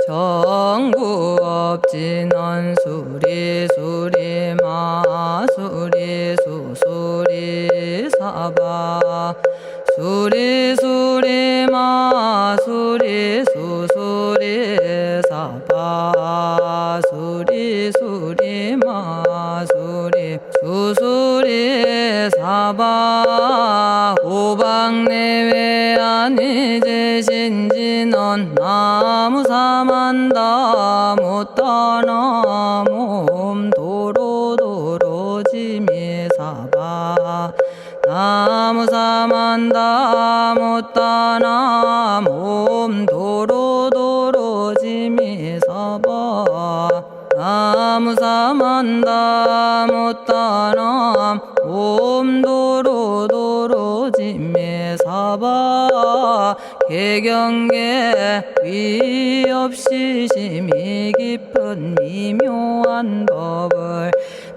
정구업진언 수리수리 마수리 수수리 사바 수리수리 마수리 수수리 사바 수리수리 마수리 수수리 사바 오방내외 아니제신진언 나무사만다 못다나 몸도로도로지미사바 나무사만다 못다나 몸도로도로지미사바 나무사만다 못다나 몸도로도로지미사바 개경계 위없이 심히 깊은 미묘한 법을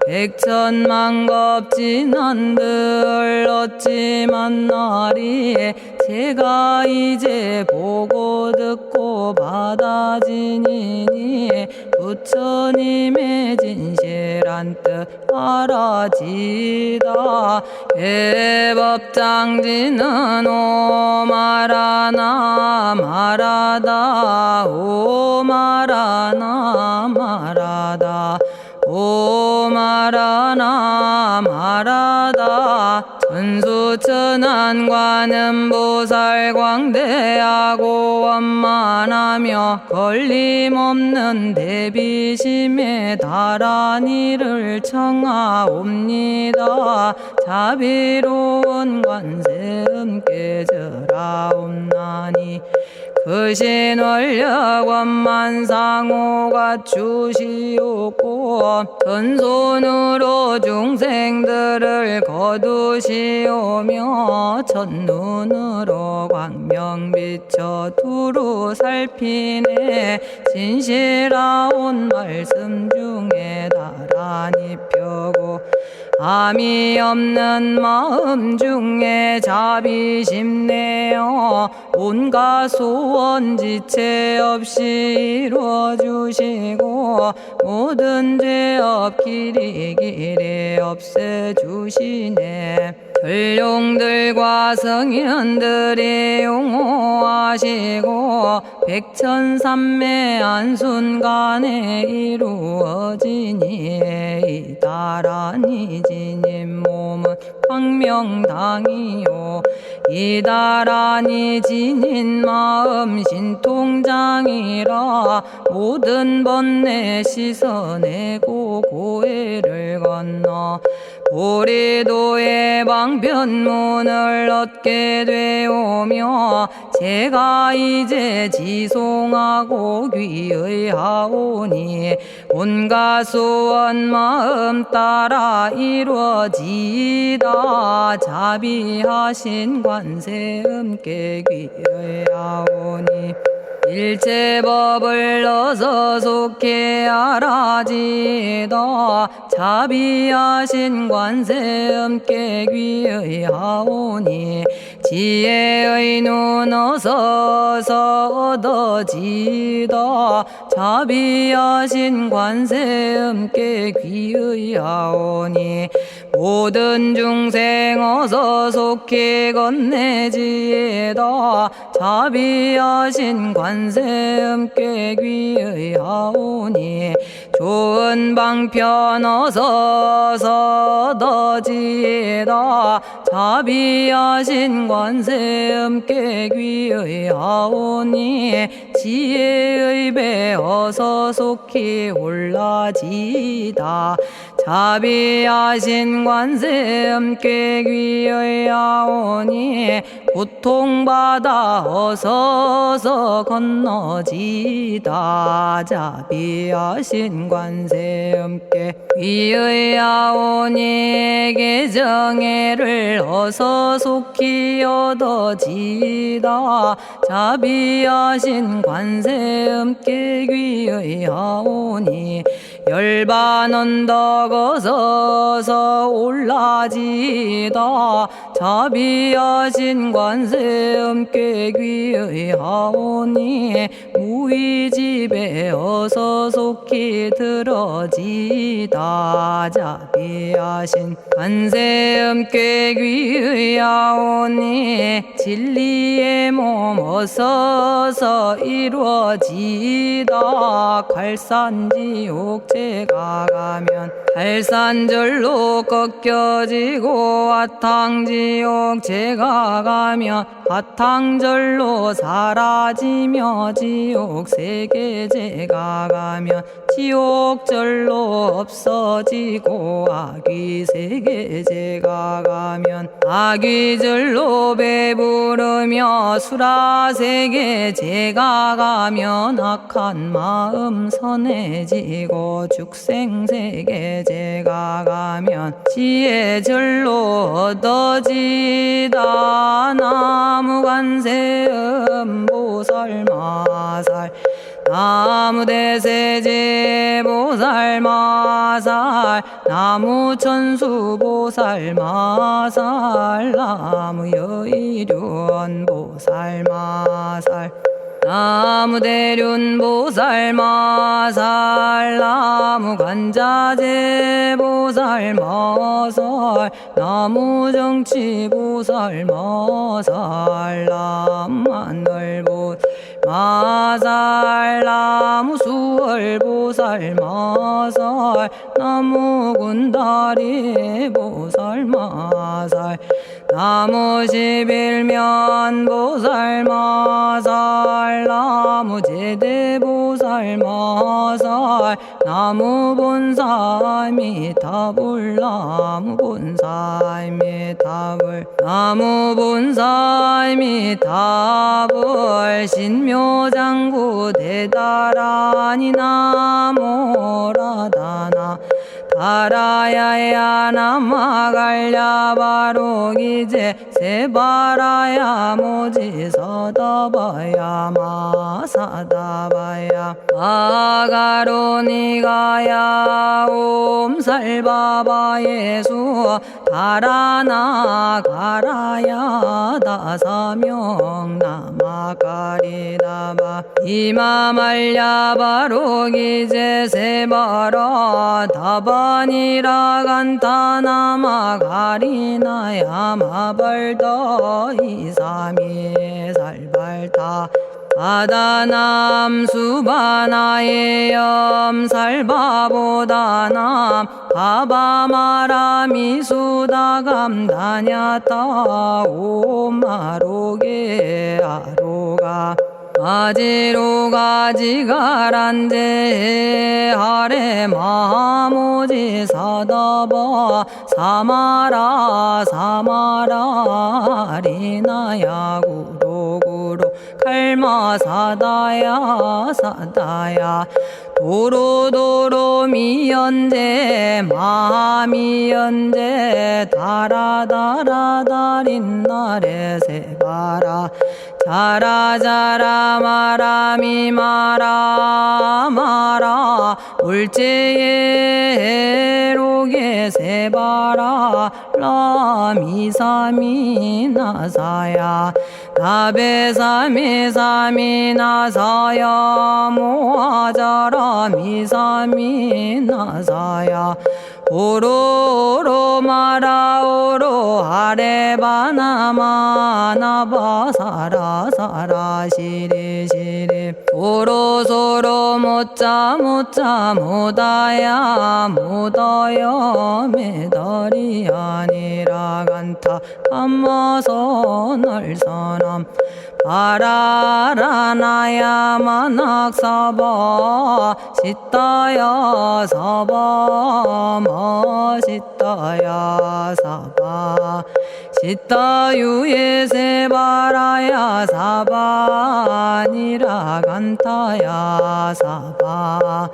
백천만겁진한들 어찌 만나리 제가 이제 보고 듣고 받아지니니 부처님의 진실한 뜻 알아지다 해법장지는 오마라나 마라다 오마라나 마라다 오마라나 마라다 천수천안관음 보살 광대하고 원만하며 걸림없는 대비심에 달한 이를 청하옵니다. 자비로운 관세음께 절하옵나니 그신원력 원만상호가 주시옵고 전손으로 중생들을 거두시오며 첫눈으로 광명 비쳐 두루 살피네 진실하온 말씀 중에 나란히 펴고 암이 없는 마음 중에 자비심 내어 온갖 소원 지체 없이 이루어주시고 모든 죄업 길이 없애주시네. 전룡들과 성현들이 용호하시고 백천삼매 한순간에 이루어지니 이다라니 지님 몸은 광명당이요 이다라니 지닌 마음 신통장이라 모든 번뇌 씻어내고 고해를 건너 보리도의 방편문을 얻게 되오며 제가 이제 지송하고 귀의하오니 온갖 소원 마음 따라 이루어지다 자비하신 관세음께 귀의하오니 일체법을 어서 속히 알아지다 자비하신 관세음께 귀의하오니 지혜의 눈 어서 얻어지다 자비하신 관세음께 귀의하오니 모든 중생 어서 속히 건네지다 자비하신 관세음께 귀의하오니 좋은 방편 어서 얻어지다 자비하신 관세음께 귀의하오니 지혜의 배 어서 속히 올라지다 자비하신 관세음께 귀의하오니 고통받아 어서 건너지다 자비하신 관세음께 귀의하오니 개정애를 배어서 속히 얻어지다 자비하신 관세음께 귀의하오니 열반 언덕 어서서 올라지다 자비하신 관세음께 귀의하오니 무의집에 어서 속히 들어지다 자비하신 관세음께 귀의하오니 진리의 몸 어서서 이루어지다 갈산지옥제가 가면 갈산절로 꺾여지고 화탕지옥제가 가면 화탕절로 사라지며 지옥세계제가 가면 지옥절로 없어지고 아귀세계제가 가면 아귀절로 배부르며 수라세계제가 가면 악한 마음 선해지고 죽생세계제가 가면 지혜절로 얻어지다 나무관세음 보살마살 나무대세제 보살마살 나무천수 보살마살 나무여의륜 보살마살 나무대륜 보살마살 나무간자제 보살마살 나무정치 보살마살 나무하늘 보살마살 나무수월 보살마살 나무군다리 보살마살 나무십일면 보살마살 나무제대 보살마살 나무본사미타불 나무본사미타불 나무본사미타불 신묘장구 대다라니 나모라다나 다라야야 나마갈야바로기제 세바라야 모지서다바야 마사다바야 아가로니가야 옴살바바예수 다라나가라야 다사명 나마가리다바 이마말야바로기제 세바라 다바니라 간타나마 가리나야 마발더 이사미 살발타 바다남 수바나의 염살바보다남 바바마라미 수다감다냐타 오마로게 아로가 아지로가지가란제 하레 마모지 사다바 사마라 사마라 리나야 구로구로 칼마 사다야 사다야 도로도로 미연제 마미연제 다라다라다린나레 세바라 자라자라 마라미 마라 마라 울제에 로게 세바라 라미사미 나사야 나베사미 사미 나사야 모아자라 미사미 나사야 오로로 마라오로 아레바나마 나바사라 사라 시리 시리 오로소로 못자 못자 못다야 못다여 메달이 아니라 간타 감마서 날선함 바라라나야 만학사바 시타야 사바 마시타야 사바 시타유예 세바라야 사바 니라 간타야 사바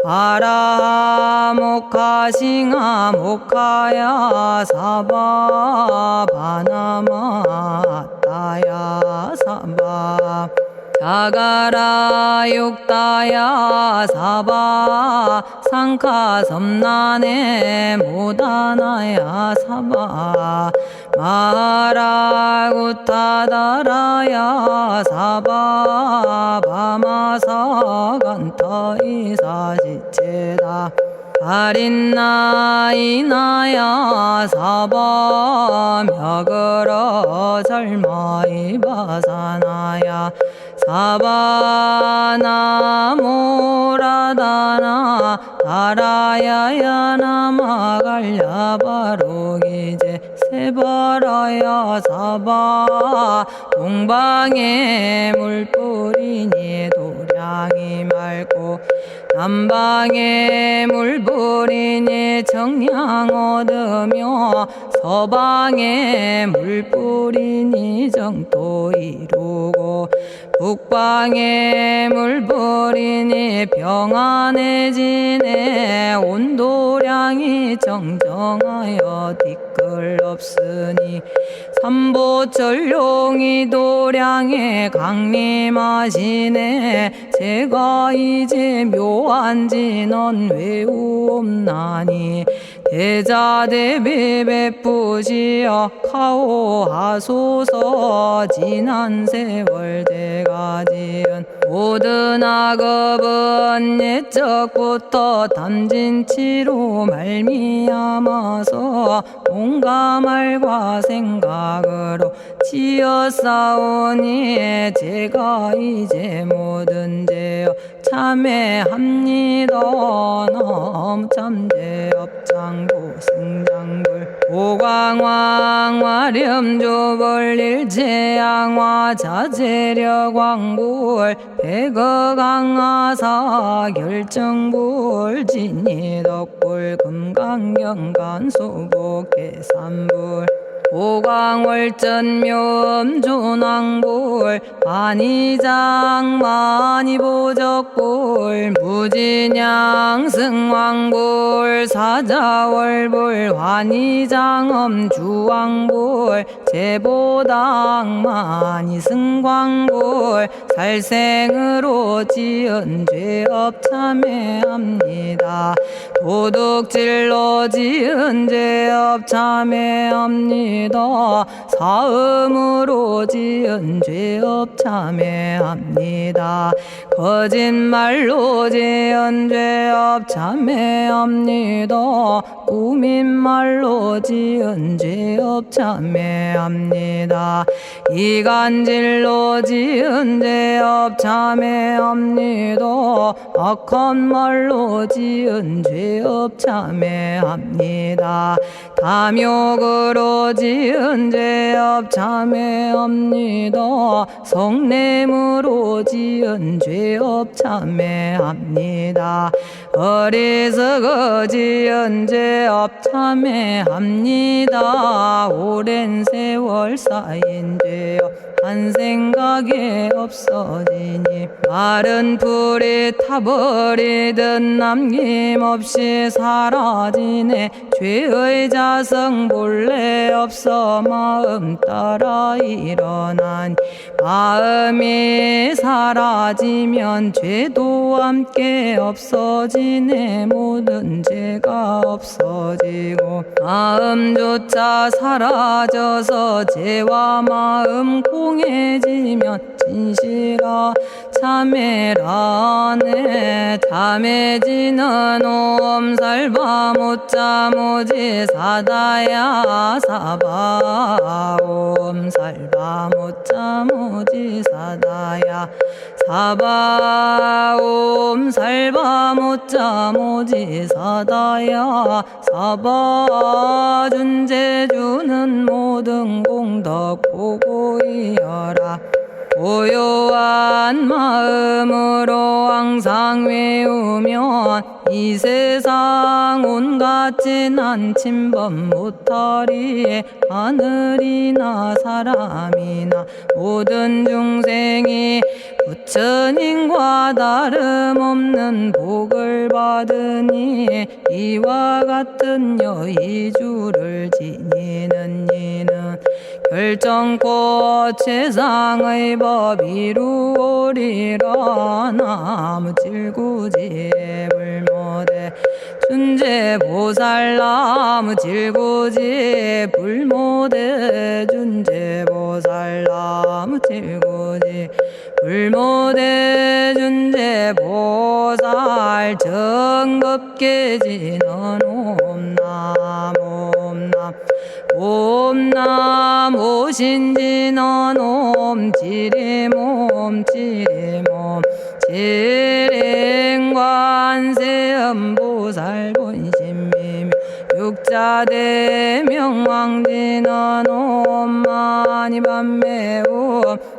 바라 모카 싱하 모카야 사바 바나마 따야 사바 자가라 육다야 사바 상카 섬나네 모다나야 사바 마라구타다라야 사바 바마사간타 이사시체다 아린나이나야 사바 며그러 절마이바사나야 사바나모라다나 다라야야 나마갈야바로기제 세바라야 사바 동방에 물뿌리니 도량이 맑고 남방에 물뿌리니 정량 얻으며 서방에 물뿌리니 정토 이루고 북방에 물뿌리니 평안해지네 온도량이 정정하여 뒤끌 없으니 삼보철룡이 도량에 강림하시네 제가 이제 묘한 진언 외우옵나니 대자대비 베푸시어 카오하소서 지난 세월 제가 지은 모든 악업은 옛적부터 탐진치로 말미암아서 온갖 말과 생각으로 지었사오니 제가 이제 모든 죄업 참회합니다. 넘참죄업장부 승장불 오광왕 화렴조벌 일제양화 자재력왕불 백어강하사 결정불 진이덕불 금강경간수복 계산불 오광월전묘음존왕불 반의장 만이보적불 무진양승왕불 사자월불 환의장엄 주왕불 제보당 만이승광불 살생으로 지은 죄업 참회합니다. 도둑질로 지은 죄업 참회합니다. 사음으로 지은 죄업 참회합니다. 거짓말로 지은 죄업 참회합니다. 꾸민말로 지은 죄업 참회합니다. 이간질로 지은 죄업 참회합니다. 악한 말로 지은 죄업 참회합니다. 탐욕으로 지은 죄업 참회합니다. 성냄으로 지은 죄업 참회합니다. 어리석어 지은 죄업 참회합니다. 오랜 세월 쌓인 죄업 한 생각에 없어지니 마른 풀이 타버리듯 남김없이 사라지네. 죄의 자성 본래 없어 마음 따라 일어나니 마음이 사라지면 죄도 함께 없어지네. 모든 죄가 없어지고 마음조차 사라져서 죄와 마음 공해지면 진실아 참회라네. 참해지는 옴살바 못자 모지 사다야 사바 옴살바 못자 모지 사다야 사바 옴살바 못자 모지 사다야 사바 준재주는 모든 공덕 보고이여라. 고요한 마음으로 항상 외우면 이 세상 온갖 진한 침범 못하리. 하늘이나 사람이나 모든 중생이 부처님과 다름없는 복을 받으니 이와 같은 여의주를 지니는 이는 결정코 최상의 법 이루오리라. 나무질구지 불모대 준재보살. 나무질구지 불모대 준재보살. 나무질구지 불모대 준재보살. 정겁계지는 옴남 옴남 옴남 오신지는 옴지리몸 지리몸 지랭관세음보살 본심미묘 육자대명왕지는 옴마니밤매옴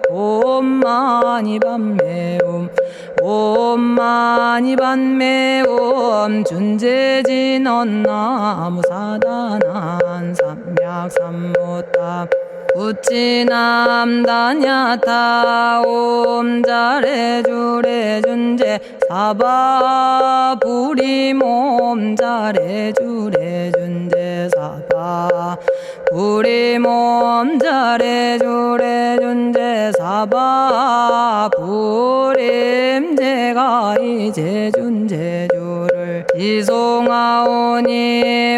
옴마니밤매옴 옴마니밤매옴 준재진언 나무사다난 삼약삼무탑 부치남다냐타 옴자레주레 준재 사바 부리몸 자레주레 준재 사바 부리몸 자레주레 준재 사바 부림. 제가 이제 준재주를 지송하오니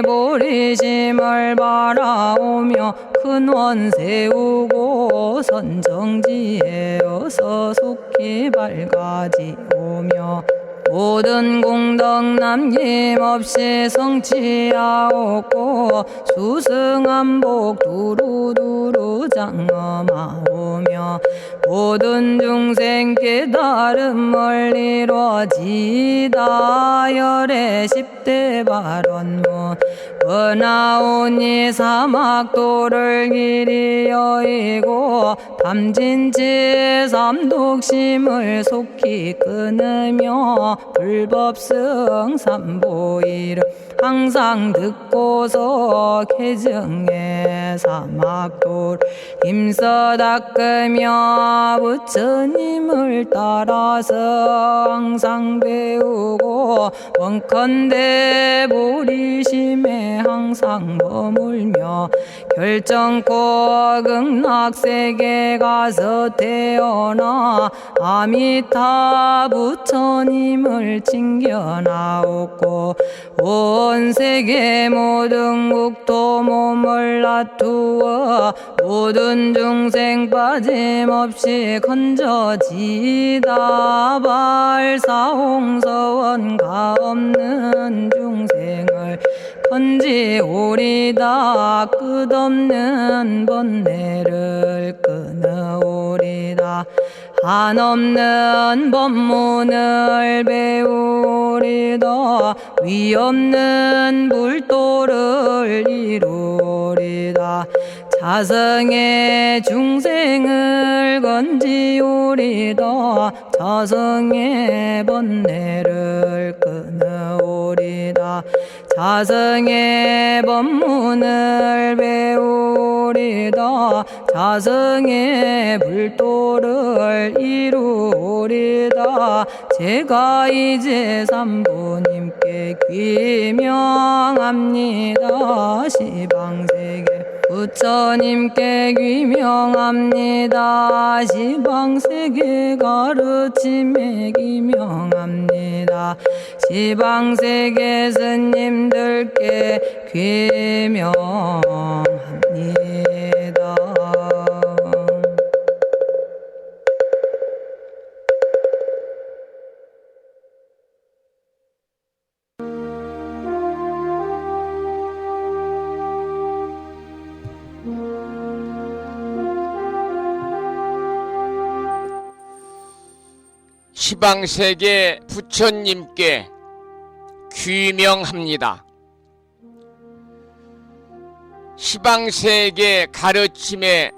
보리심을 바라오며 큰원 세우고 선정지에 어서 속히 밝아지오며 모든 공덕 남김없이 성취하옵고 수승한복 두루두루 장엄하오며 모든 중생 깨달음을 이루어지다. 열의 10대 발언문 은하오니 사막도를 길이 여의고 담진치 삼독심을 속히 끊으며 불법승 삼보이를 항상 듣고서 개정해 사막도를 힘써 닦으며 부처님을 따라서 항상 배우고 원컨대 보리심에 항상 머물며 결정코 극락세계 가서 태어나 아미타 부처님을 칭견하옵고 온 세계 모든 국토 몸을 놔두어 모든 중생 빠짐없이 건져지다. 발사홍서원 가없는 중생을 건지오리다. 끝없는 번뇌를 끊어오리다. 한없는 법문을 배우리다. 위없는 불도를 이루리다. 자성의 중생을 건지오리다. 자성의 번뇌를 끊어오리다. 자성의 법문을 배우리다. 자성의 불도를 이루리다. 제가 이제 삼부님께 귀명합니다. 시방세계 부처님께 귀명합니다. 시방세계 가르침에 귀명합니다. 시방세계 스님들께 귀명합니다. 시방세계 부처님께 귀명합니다. 시방세계 가르침에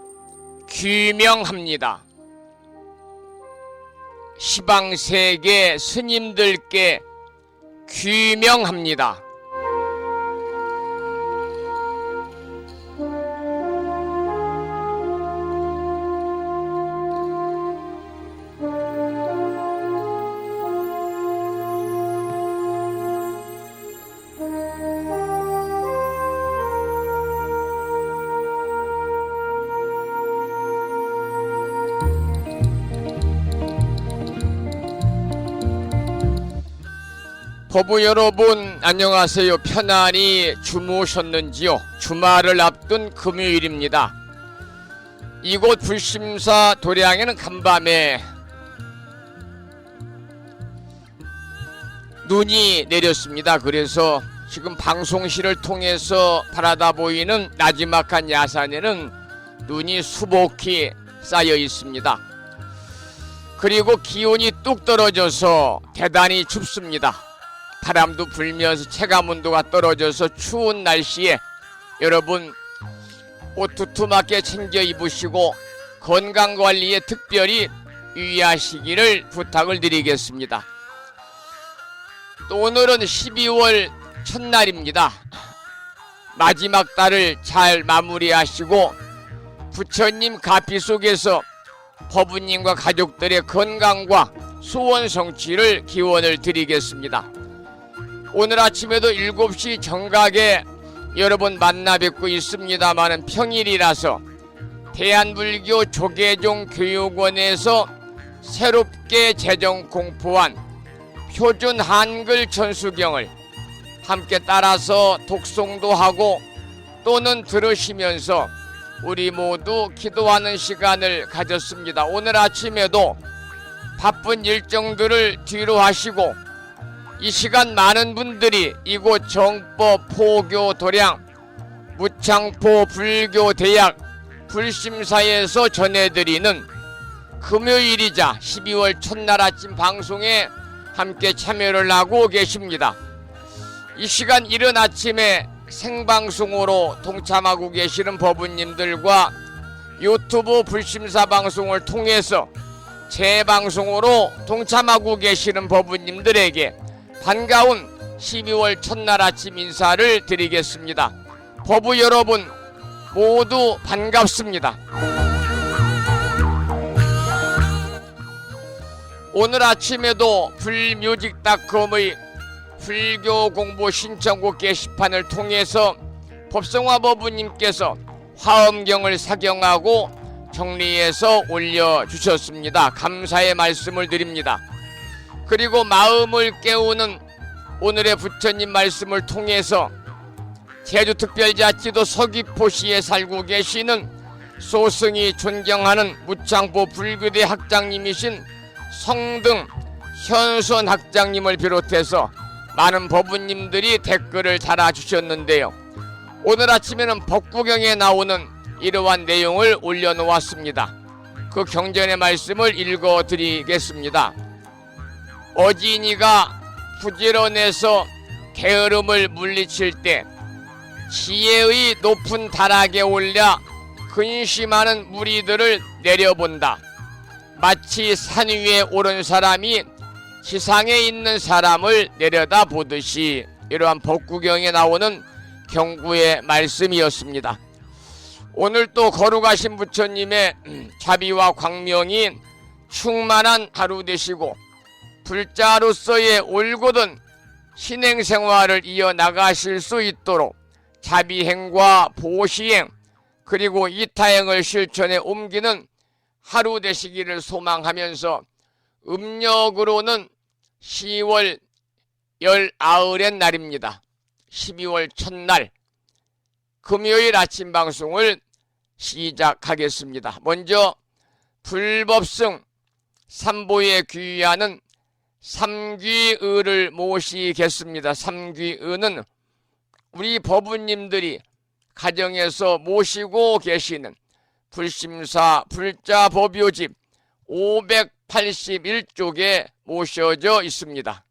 귀명합니다. 시방세계 스님들께 귀명합니다. 법부 여러분 안녕하세요. 편안히 주무셨는지요? 주말을 앞둔 금요일입니다. 이곳 불심사 도량에는 간밤에 눈이 내렸습니다. 그래서 지금 방송실을 통해서 바라다 보이는 나지막한 야산에는 눈이 수북히 쌓여 있습니다. 그리고 기온이 뚝 떨어져서 대단히 춥습니다. 바람도 불면서 체감온도가 떨어져서 추운 날씨에 여러분 옷 두툼하게 챙겨 입으시고 건강관리에 특별히 유의하시기를 부탁을 드리겠습니다. 또 오늘은 12월 첫날입니다. 마지막 달을 잘 마무리하시고 부처님 가피 속에서 법부님과 가족들의 건강과 소원 성취를 기원을 드리겠습니다. 오늘 아침에도 7시 정각에 여러분 만나 뵙고 있습니다마는 평일이라서 대한불교 조계종 교육원에서 새롭게 제정 공포한 표준 한글 천수경을 함께 따라서 독송도 하고 또는 들으시면서 우리 모두 기도하는 시간을 가졌습니다. 오늘 아침에도 바쁜 일정들을 뒤로 하시고 이 시간 많은 분들이 이곳 정법 포교 도량 무창포 불교대학 불심사에서 전해드리는 금요일이자 12월 첫날 아침 방송에 함께 참여를 하고 계십니다. 이 시간 이른 아침에 생방송으로 동참하고 계시는 법부님들과 유튜브 불심사 방송을 통해서 재방송으로 동참하고 계시는 법부님들에게 반가운 12월 첫날 아침 인사를 드리겠습니다. 법부 여러분 모두 반갑습니다. 오늘 아침에도 불뮤직닷컴의 불교 공부 신청곡 게시판을 통해서 법성화 법부님께서 화엄경을 사경하고 정리해서 올려주셨습니다. 감사의 말씀을 드립니다. 그리고 마음을 깨우는 오늘의 부처님 말씀을 통해서 제주특별자치도 서귀포시에 살고 계시는 소승이 존경하는 무창포 불교대 학장님이신 성등 현선 학장님을 비롯해서 많은 법부님들이 댓글을 달아주셨는데요. 오늘 아침에는 법구경에 나오는 이러한 내용을 올려놓았습니다. 그 경전의 말씀을 읽어드리겠습니다. 어진이가 부지런해서 게으름을 물리칠 때 지혜의 높은 다락에 올려 근심하는 무리들을 내려본다. 마치 산 위에 오른 사람이 지상에 있는 사람을 내려다 보듯이 이러한 법구경에 나오는 경구의 말씀이었습니다. 오늘 또 거룩하신 부처님의 자비와 광명이 충만한 하루 되시고 불자로서의 올곧은 신행생활을 이어나가실 수 있도록 자비행과 보시행 그리고 이타행을 실천에 옮기는 하루 되시기를 소망하면서 음력으로는 10월 19의 날입니다. 12월 첫날 금요일 아침 방송을 시작하겠습니다. 먼저 불법승 삼보에 귀의하는 삼귀의를 모시겠습니다. 삼귀의는 우리 법부님들이 가정에서 모시고 계시는 불심사 불자법요집 581쪽에 모셔져 있습니다.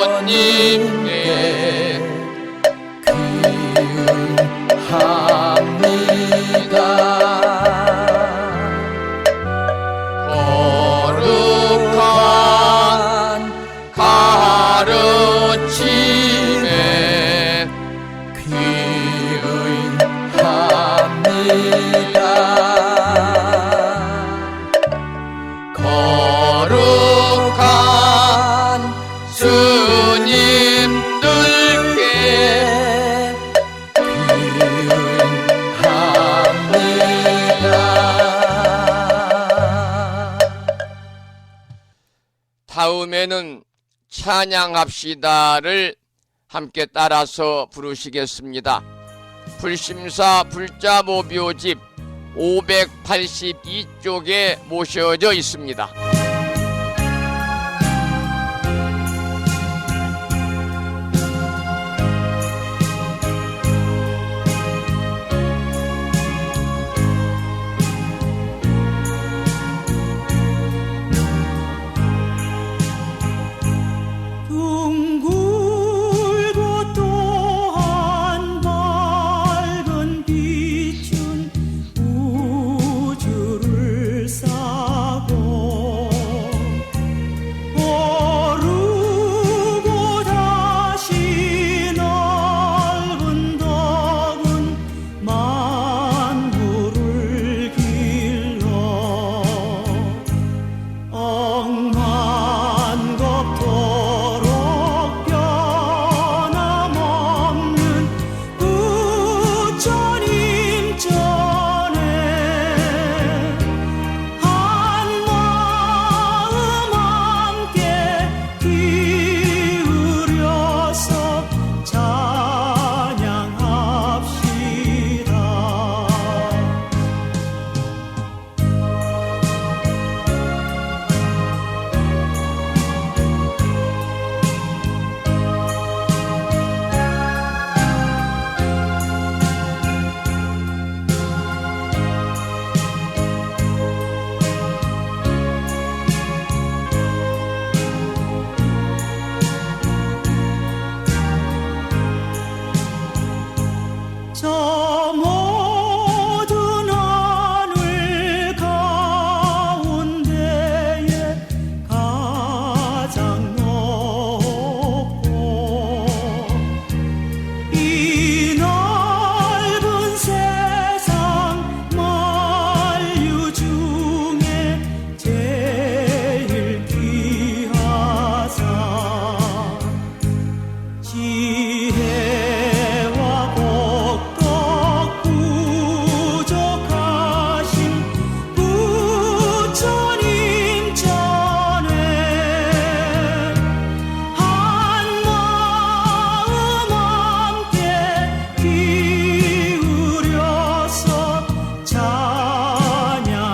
부처님께 합니다. 거룩한 가르침에 귀의합니다. 거룩한 스님들께 다음에는 찬양합시다를 함께 따라서 부르시겠습니다. 불심사 불자모비오집 582쪽에 모셔져 있습니다. 둥글고 또한 밝은 빛은 우주를 싸고 오르고 다시 넓은 덕은 만물을 길러 억만 겁토록 변함없는 부처님 전에 한마음 함께 기울여서 찬양합시다. 저 모든 하늘 가운데에 가장 높고 이 넓은 세상 만유 중에 제일 귀하사 지혜와 복덕 부족하신 부처님 전에 한마음 함께 기울여서 찬양합시다.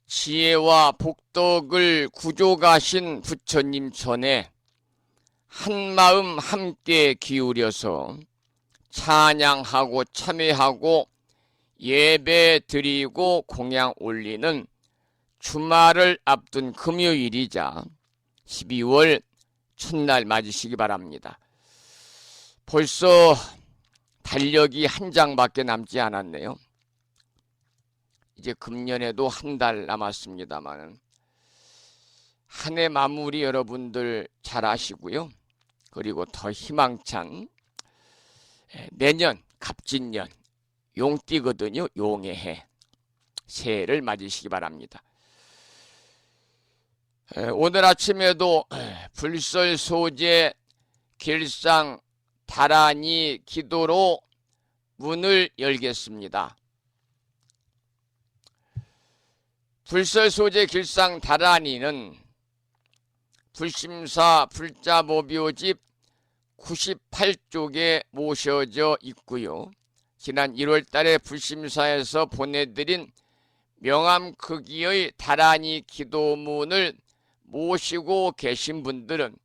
지혜와 복덕을 구족하신 부처님 전에 한마음 함께 기울여서 찬양하고 참회하고 예배 드리고 공양 올리는 주말을 앞둔 금요일이자 12월 첫날 맞으시기 바랍니다. 벌써 달력이 한 장밖에 남지 않았네요. 이제 금년에도 한 달 남았습니다만 한 해 마무리 여러분들 잘 하시고요. 그리고 더 희망찬 내년 갑진년 용띠거든요. 용의 해 새해를 맞으시기 바랍니다. 오늘 아침에도 불설소재 길상 다란이 기도로 문을 열겠습니다. 불설소재 길상 다란이는 불심사 불자모비오집 98쪽에 모셔져 있고요. 지난 1월 달에 불심사에서 보내드린 명암 크기의 다라니 기도문을 모시고 계신 분들은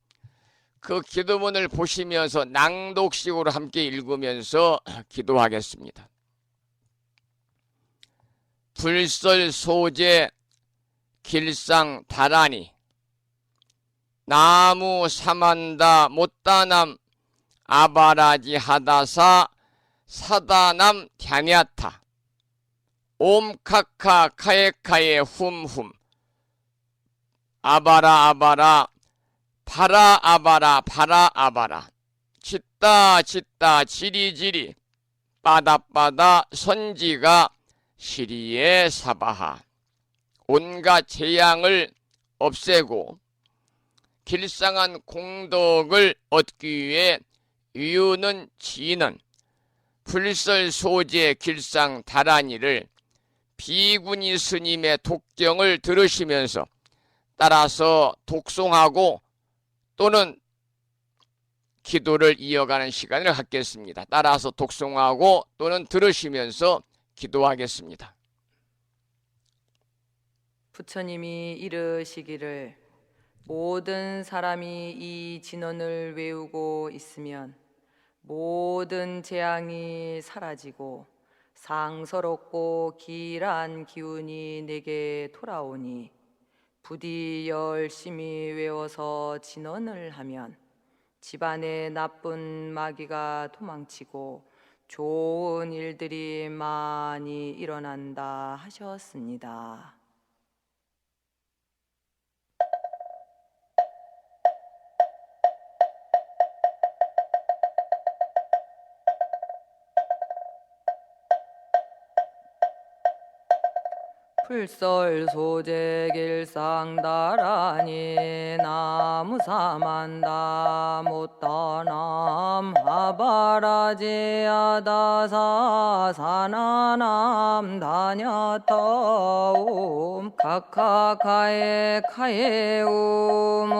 그 기도문을 보시면서 낭독식으로 함께 읽으면서 기도하겠습니다. 불설소재 길상 다라니 나무 사만다 못다남 아바라지 하다사 사다남 갸냐타 옴카카 카에카에 훔훔 아바라 아바라 파라 아바라 파라 아바라 짓다 짓다 지리지리 빠다빠다 선지가 시리에 사바하 온갖 재앙을 없애고 길상한 공덕을 얻기 위해 이유는 지는 불설소재 길상 다라니를 비구니 스님의 독경을 들으시면서 따라서 독송하고 또는 기도를 이어가는 시간을 갖겠습니다. 따라서 독송하고 또는 들으시면서 기도하겠습니다. 부처님이 이르시기를 모든 사람이 이 진언을 외우고 있으면 모든 재앙이 사라지고 상서롭고 길한 기운이 내게 돌아오니 부디 열심히 외워서 진언을 하면 집안에 나쁜 마귀가 도망치고 좋은 일들이 많이 일어난다 하셨습니다. 풀설소재 길상다라니 나무사만다 못다남 아바라지아다사 사나남 다냐타옴 카카카에 카에움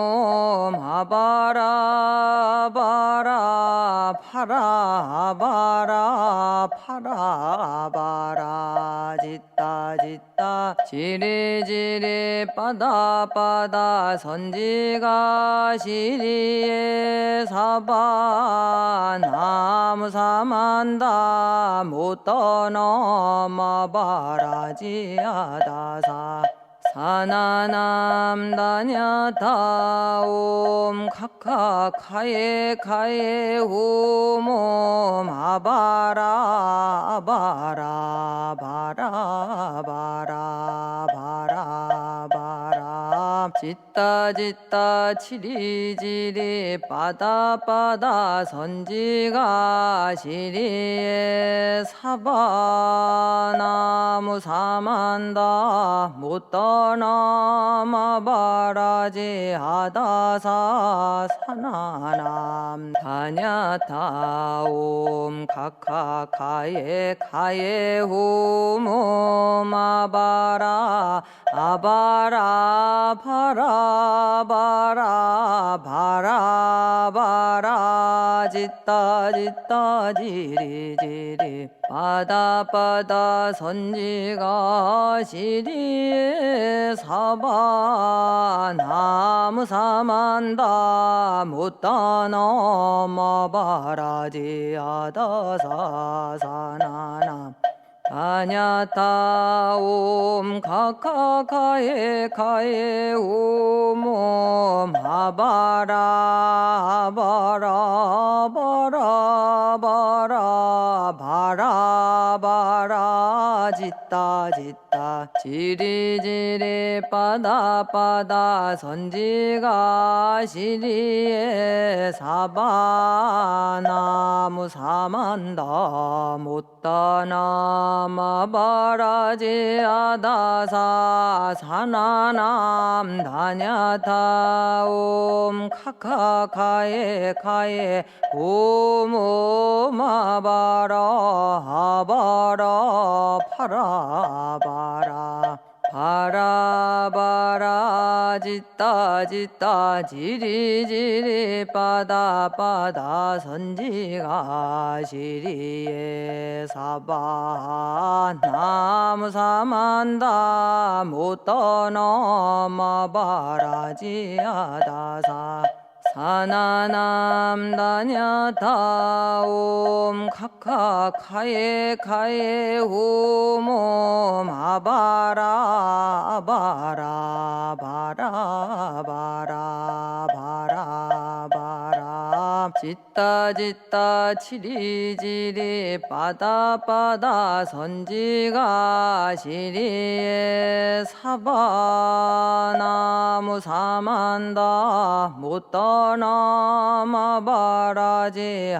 아바라 바라 파라 바라 파라 바라 짓다 짓다 지리지리 빠다빠다 선지가 시리에 사바 나무사만다 못떠넘어 바라지아다사 사나남 다냐타옴 카카카에 카에 홈옴 아바라 바라 바라 바라 바라 바라 짓다 짓다 지리지리 빠다빠다 선지가 시리에 사바 나무 사만다 못떠 나마바라지 하다사 사나남 다냐타옴 카카카에 카에 홈옴 아바라 아바라 바라 바라 바라 바라 짓다 짓다 지리지리 빠다빠다 선지가 시리에 사바 나무 사만다 못다 넘어 바라지 하다사 사나남 다냐타옴 카카카에 카에 옴옴 아바라 바라 바라 바라 바라 바라 짓다 짓다 지리지리 빠다빠다 선지가 시리에 사바 나무 사만다 못다 나마바라지 아다사 사나남 다냐타옴 카카카에 카에 옴옴 아바라 아바라 파라 바라 바라바라 짓다 짓다 지리지리 빠다 빠다 선지가 시리에 사바 나무 사만다 못 떠넘어 바라지하다사 사나남다냐타 옴 카카카에 카에 홈옴 아바라 아바라 바라 바라 바라 바라 짓다 짓다 치리지리 빠다 빠다 선지가 시리에 사바나무 사만다 못 떠넘어 바라지하다사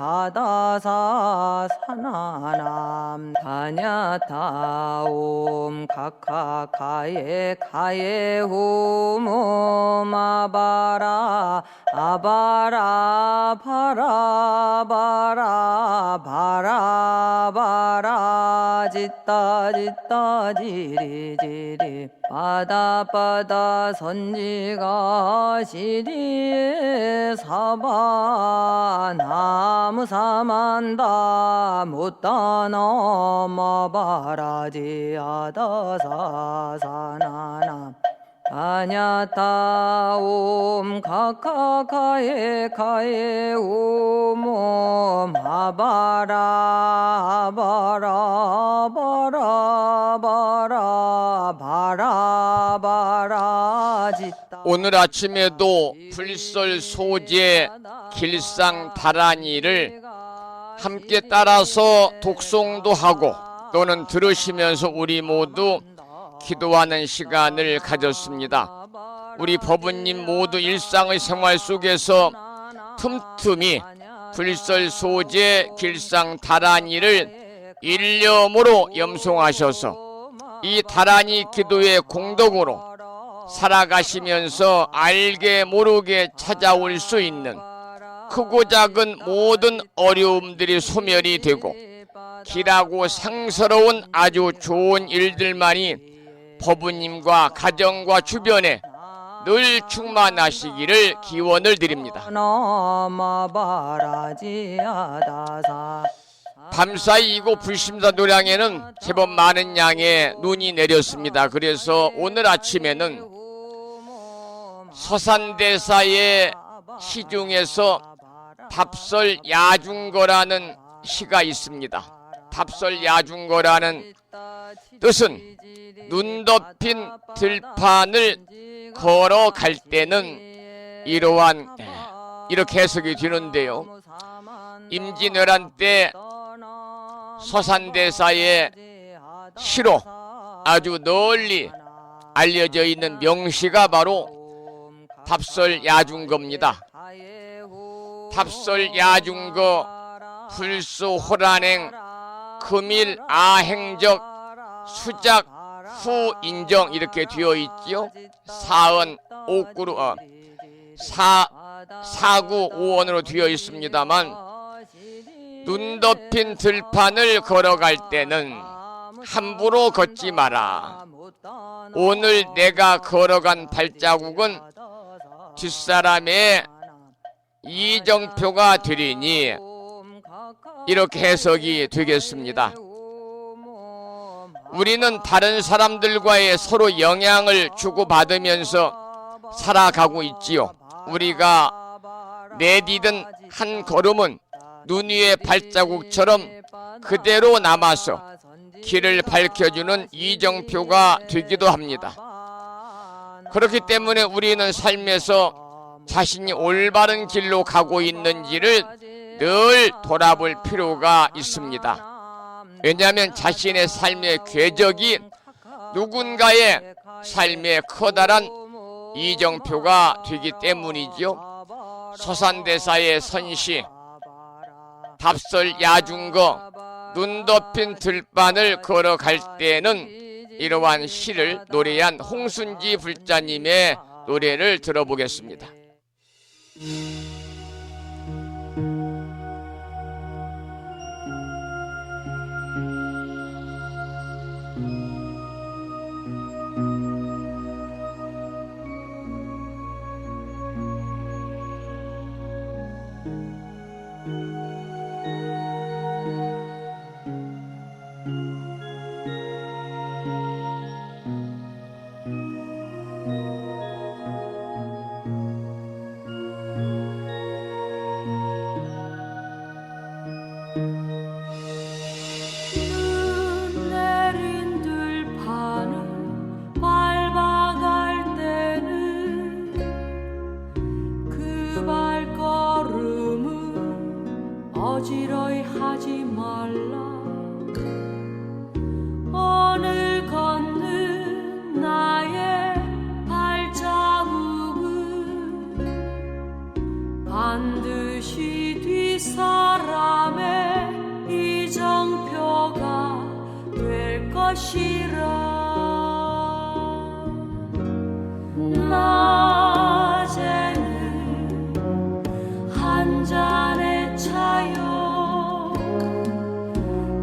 사나남 다냐타 옴 카카카에 카에 홈옴 아바라 아바라 바라 바라 바라 바라 짓다 짓다 지리지리 빠다 빠다 선지가 시리에 사바 나무 사만다 못 떠넘어 바라지하다사 사나남 다냐타 옴 카카카에 카에 옴옴 아바라 아바라 바라 바라 바라 바라 짓다. 오늘 아침에도 불설 소재 길상 다란이를 함께 따라서 독송도 하고 또는 들으시면서 우리 모두 기도하는 시간을 가졌습니다. 우리 법은님 모두 일상의 생활 속에서 틈틈이 불설 소재 길상 다란이를 일념으로 염송하셔서 이 다란이 기도의 공덕으로 살아가시면서 알게 모르게 찾아올 수 있는 크고 작은 모든 어려움들이 소멸이 되고 길하고 상서로운 아주 좋은 일들만이 법부님과 가정과 주변에 늘 충만하시기를 기원을 드립니다. 밤사이 이곳 불심사 노량에는 제법 많은 양의 눈이 내렸습니다. 그래서 오늘 아침에는 서산대사의 시 중에서 답설 야중거라는 시가 있습니다. 답설 야중거라는 뜻은 눈 덮인 들판을 걸어갈 때는 이러한 이렇게 해석이 되는데요. 임진왜란 때 서산대사의 시로 아주 널리 알려져 있는 명시가 바로 답설 야중거입니다. 답설 야중거 불수 호란행 금일 아행적 수작 후 인정 이렇게 되어 있지요. 사언 옥구루 사구 오원으로 되어 있습니다만 눈 덮인 들판을 걸어갈 때는 함부로 걷지 마라. 오늘 내가 걸어간 발자국은 뒷사람의 이정표가 되리니 이렇게 해석이 되겠습니다. 우리는 다른 사람들과의 서로 영향을 주고받으면서 살아가고 있지요. 우리가 내디딘 한 걸음은 눈 위의 발자국처럼 그대로 남아서 길을 밝혀주는 이정표가 되기도 합니다. 그렇기 때문에 우리는 삶에서 자신이 올바른 길로 가고 있는지를 늘 돌아볼 필요가 있습니다. 왜냐하면 자신의 삶의 궤적이 누군가의 삶의 커다란 이정표가 되기 때문이죠. 서산대사의 선시 답설 야중거 눈 덮인 들판을 걸어갈 때는 이러한 시를 노래한 홍순지 불자님의 노래를 들어보겠습니다. 눈 내린 들판을 밟아갈 때는 그 발걸음은 어지러이 하지 말라. 오늘 걷는 나의 발자국은 반드시 뒷사람의 이정표가 될 것이라. 낮에는 한 잔의 차요,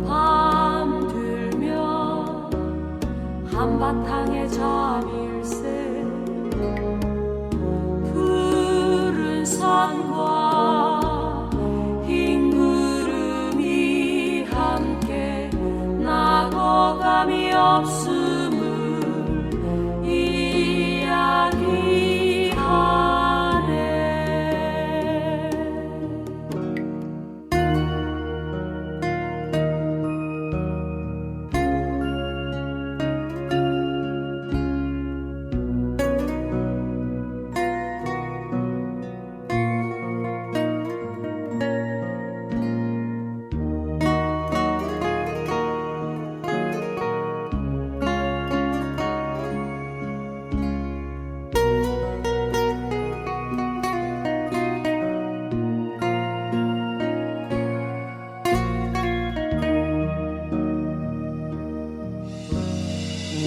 밤 들면 한바탕의 잠일새. 푸른 산과 흰 구름이 함께 나고 감이 없음을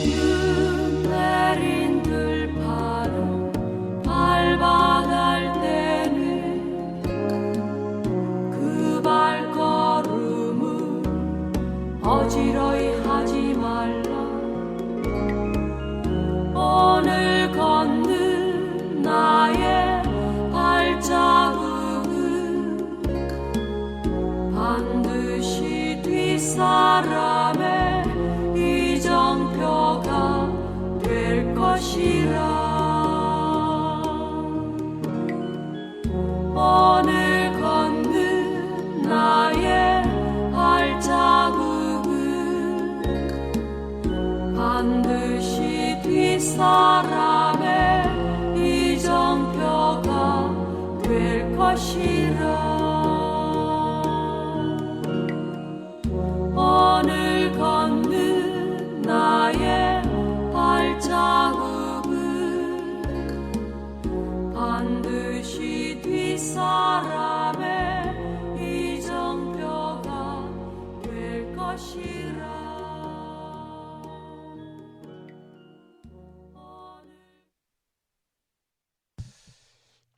눈 내린 들판을 밟아갈 때는 그 발걸음은 어지러이 하지 말라. 오늘 걷는 나의 발자국은 반드시 뒷사람의 이정표가 될 것이라. 오늘 걷는 나의 발자국은 반드시 뒷사람의 이정표가 될 것이라. 오늘 걷는 나의 발자국은 반드시 뒷사람의 이정표가 될 것이라.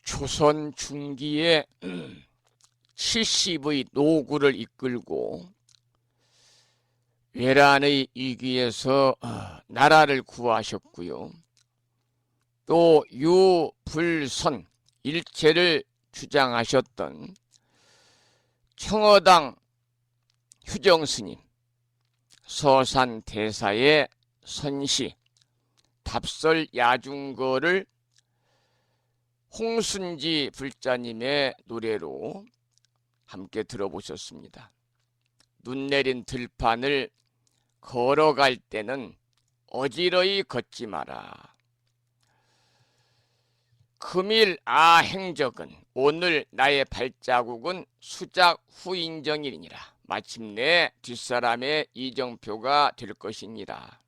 조선 중기에 70의 노구를 이끌고 외란의 위기에서 나라를 구하셨고요. 또 유불선 일체를 주장하셨던 청어당 휴정스님, 서산대사의 선시 답설야중거를 홍순지 불자님의 노래로 함께 들어보셨습니다. 눈 내린 들판을 걸어갈 때는 어지러이 걷지 마라. 금일 행적은 오늘 나의 발자국은 수작 후인정이니라. 마침내 뒷사람의 이정표가 될 것이니라.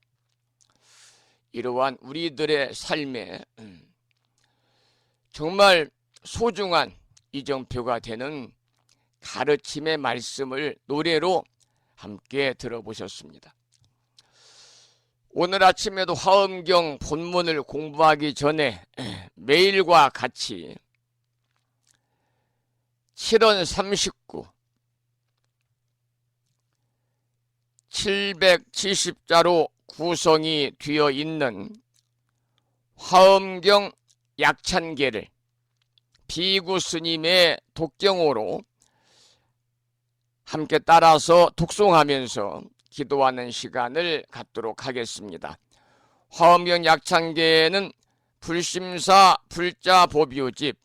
이러한 우리들의 삶에 정말 소중한 이정표가 되는 가르침의 말씀을 노래로 함께 들어보셨습니다. 오늘 아침에도 화엄경 본문을 공부하기 전에 매일과 같이 7원 39 770자로 구성이 되어 있는 화엄경 약찬계를 비구 스님의 독경으로 함께 따라서 독송하면서 기도하는 시간을 갖도록 하겠습니다. 화엄경 약찬계는 불심사 불자보뷰집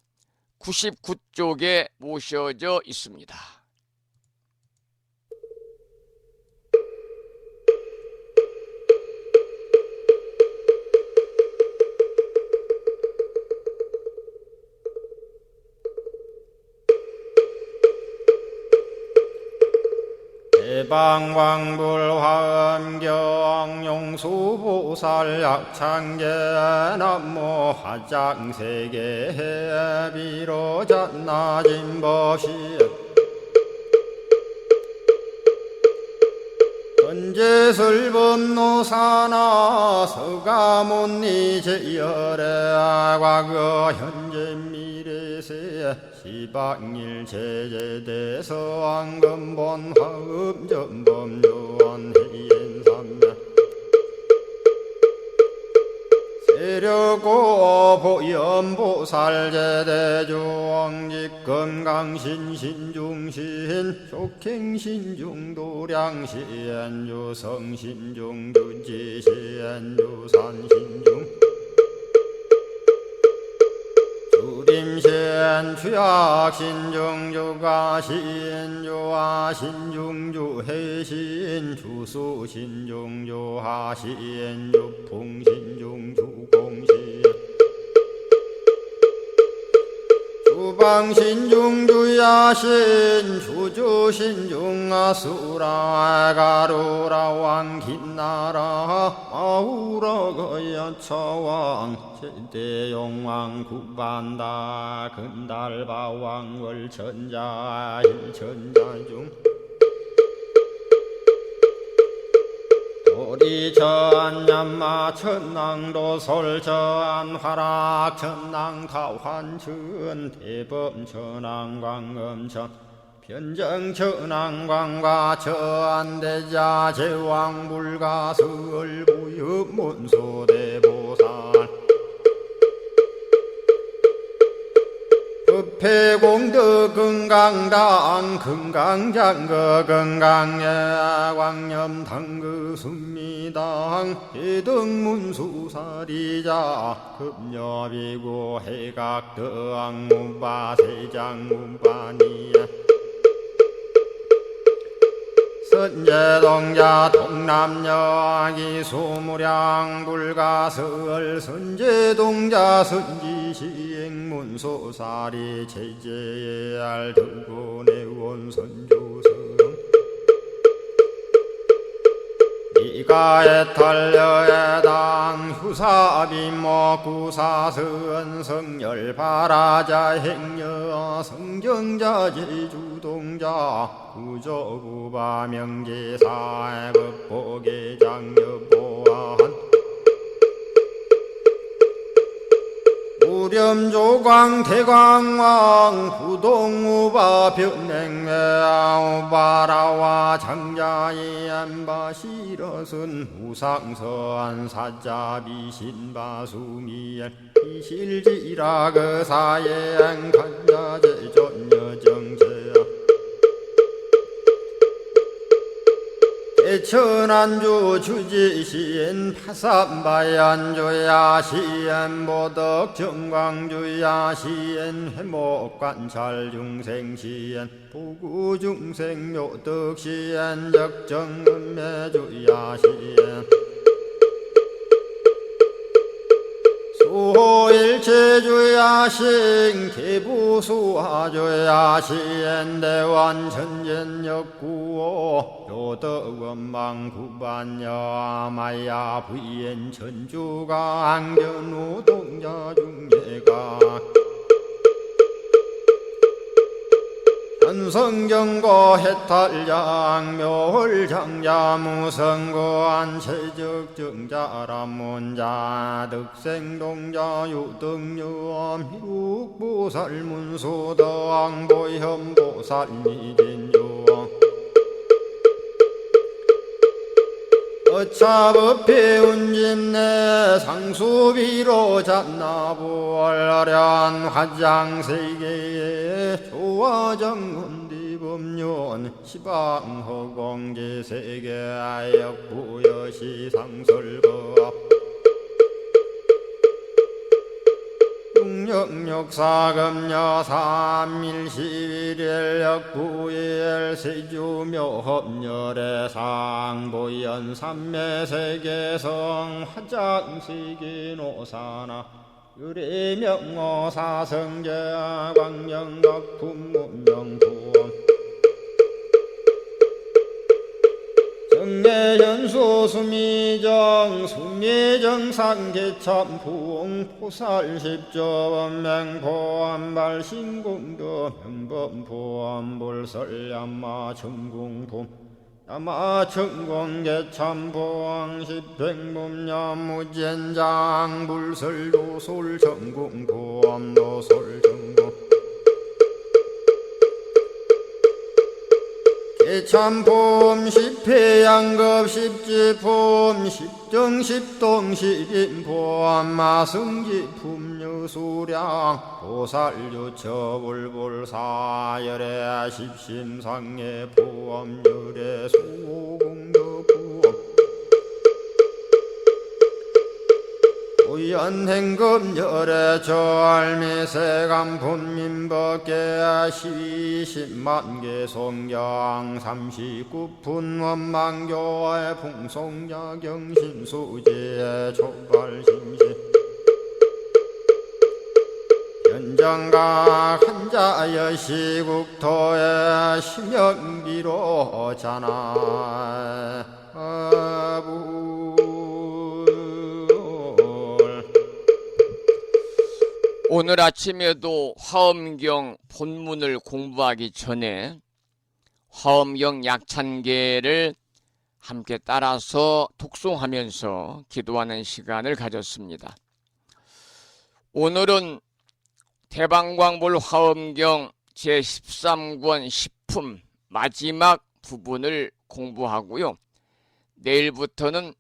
99쪽에 모셔져 있습니다. 대방왕불화엄경 용수보살 약창계 남모 화장세계 비로잔나진법시 건재설법노사나 서가문니 제열의 과거 현재 미래세 시방일 제제대서 왕금본 화음전범요원 해인삼매 세력고 보염보살 제대주왕직 건강신신중신 족행신중도량시엔주 성신중주지시엔주 산신중 주림신 추약신중 주가신 주하신 중주해신 주수신 중주하신 주풍신 중주공신 주방신 중주야신 주주신 중아수라 가루라 왕긴나라 마우라 거야차왕 제대용왕 구반다 근달바왕 월천자 일천자중 도리전 얀마 천낭도 설전 화락 천낭 타환천 대범 천왕 광음천 변정 천왕광과 천대자 제왕 불가설 부유 문소대보살 법회공덕 건강당 건강장거 건강예 광염당그 순미당 해등문수사리자 급여비고 해각덕 문바세장 문바니야 선제동자 동남여기 소무량 불가설 선제동자 선지시행문소사리 제제알 등군의원 선주성 이가에탈려에당 후사비모 구사선 성열바라자 행여 성정자 제주동자 구조구바 명제사의 법보계장 여보한 우렴조광 대광왕 부동우바 변냉매아 우바라와 장자이 안바시러슨 우상서안 사자비신바수미엘 이실지라 그사예안 간자제전여정제야 대천안주 주지시인 파산바얀주야 시엔보덕 정광주야 시엔 해목관찰 중생시엔 부구중생 묘덕시엔 적정음매주야 시엔 수호일체주야신 개부수하주야신 대완천전역구호 요덕원망구반여 마야 부인 천주가 안견우동자 중예가 현성정고 해탈장 묘홀장자 무성고안 체적정자람문자 득생동자 유등유엄 희룩보살문소덕 보현보살미진유 어차법회 운진내 상수비로 잔나부얼련 화장세계에 조화정운디법륜 시방허공제세계 아역부여시 상설법 육력사금여 3일 11일 역구일 세주묘합열의 상보연 삼매세계성 화장시기노사나 유리명호 사성제 광명덕품문명부엄 정례연수 수미정 수미정상계참부엉 포살십조원맹포암발신궁도 명범포암불설야마 청궁품 야마청공계참포왕 십백문야무젠장 불설도솔 청궁포암도솔청궁 개참폼 십회양급 십지폼 십정십동 십인폼 마승지품 유수량 보살유처 불불사열의 십심상의 포함열의 수공덕부엄 우연행급열의 절미세감 분민법계 시십만개 송경 39분 원망교의 풍송야경신수지의 촉발심시 현정각 한자여 시국토의 심영비로 자나부 오늘 아침에도 화엄경 본문을 공부하기 전에 화엄경 약찬계를 함께 따라서 독송하면서 기도하는 시간을 가졌습니다. 오늘은 대방광불 화엄경 제13권 10품 마지막 부분을 공부하고요. 내일부터는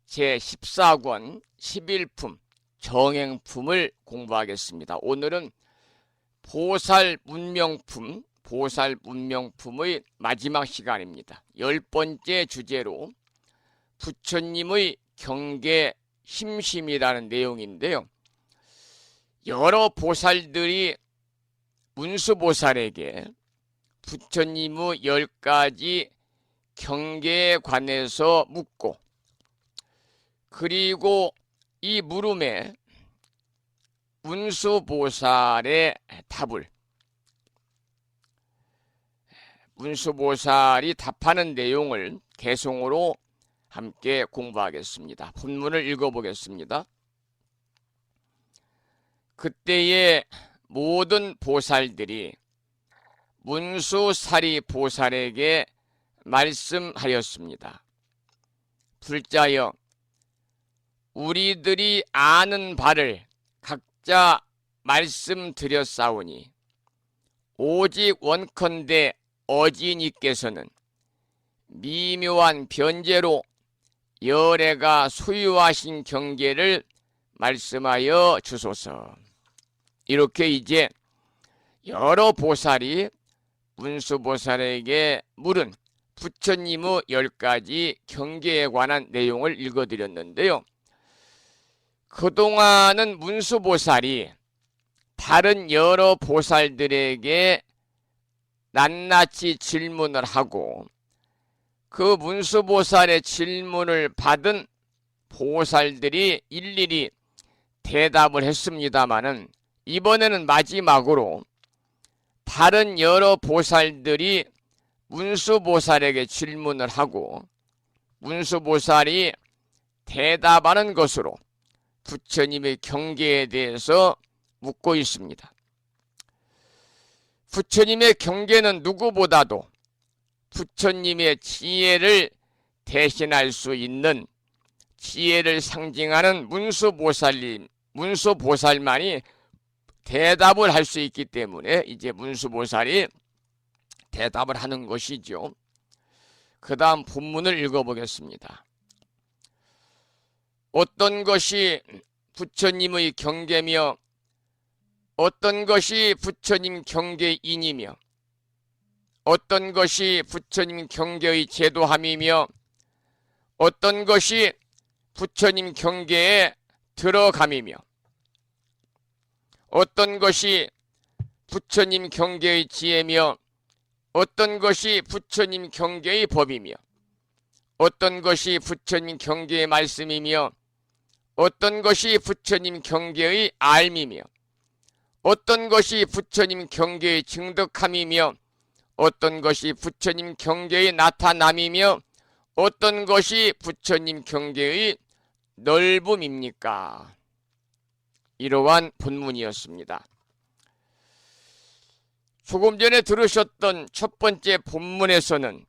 제14권 11품 정행품을 공부하겠습니다. 오늘은 보살문명품의 마지막 시간입니다. 10번째 주제로 부처님의 경계 심심이라는 내용인데요. 여러 보살들이 문수보살에게 부처님의 10가지 경계에 관해서 묻고, 그리고 이 물음에 문수보살의 답을, 문수보살이 답하는 내용을 개송으로 함께 공부하겠습니다. 본문을 읽어보겠습니다. 그때의 모든 보살들이 문수사리 보살에게 말씀하였습니다. 불자여, 우리들이 아는 바를 각자 말씀드렸사오니 오직 원컨대 어지니께서는 미묘한 변제로 열애가 소유하신 경계를 말씀하여 주소서. 이렇게 이제 여러 보살이 문수보살에게 물은 부처님의 10가지 경계에 관한 내용을 읽어드렸는데요. 그동안은 문수보살이 다른 여러 보살들에게 낱낱이 질문을 하고 그 문수보살의 질문을 받은 보살들이 일일이 대답을 했습니다마는, 이번에는 마지막으로 다른 여러 보살들이 문수보살에게 질문을 하고 문수보살이 대답하는 것으로 부처님의 경계에 대해서 묻고 있습니다. 부처님의 경계는 누구보다도 부처님의 지혜를 대신할 수 있는, 지혜를 상징하는 문수보살만이 대답을 할 수 있기 때문에 이제 문수보살이 대답을 하는 것이죠. 그 다음 본문을 읽어보겠습니다. 어떤 것이 부처님의 경계며 어떤 것이 부처님 경계인이며 어떤 것이 부처님 경계의 제도함이며 어떤 것이 부처님 경계에 들어감이며 어떤 것이 부처님 경계의 지혜며 어떤 것이 부처님 경계의 법이며 어떤 것이 부처님 경계의 말씀이며 어떤 것이 부처님 경계의 알미며 어떤 것이 부처님 경계의 증득함이며 어떤 것이 부처님 경계의 나타남이며 어떤 것이 부처님 경계의 넓음입니까? 이러한 본문이었습니다. 조금 전에 들으셨던 첫 번째 본문에서는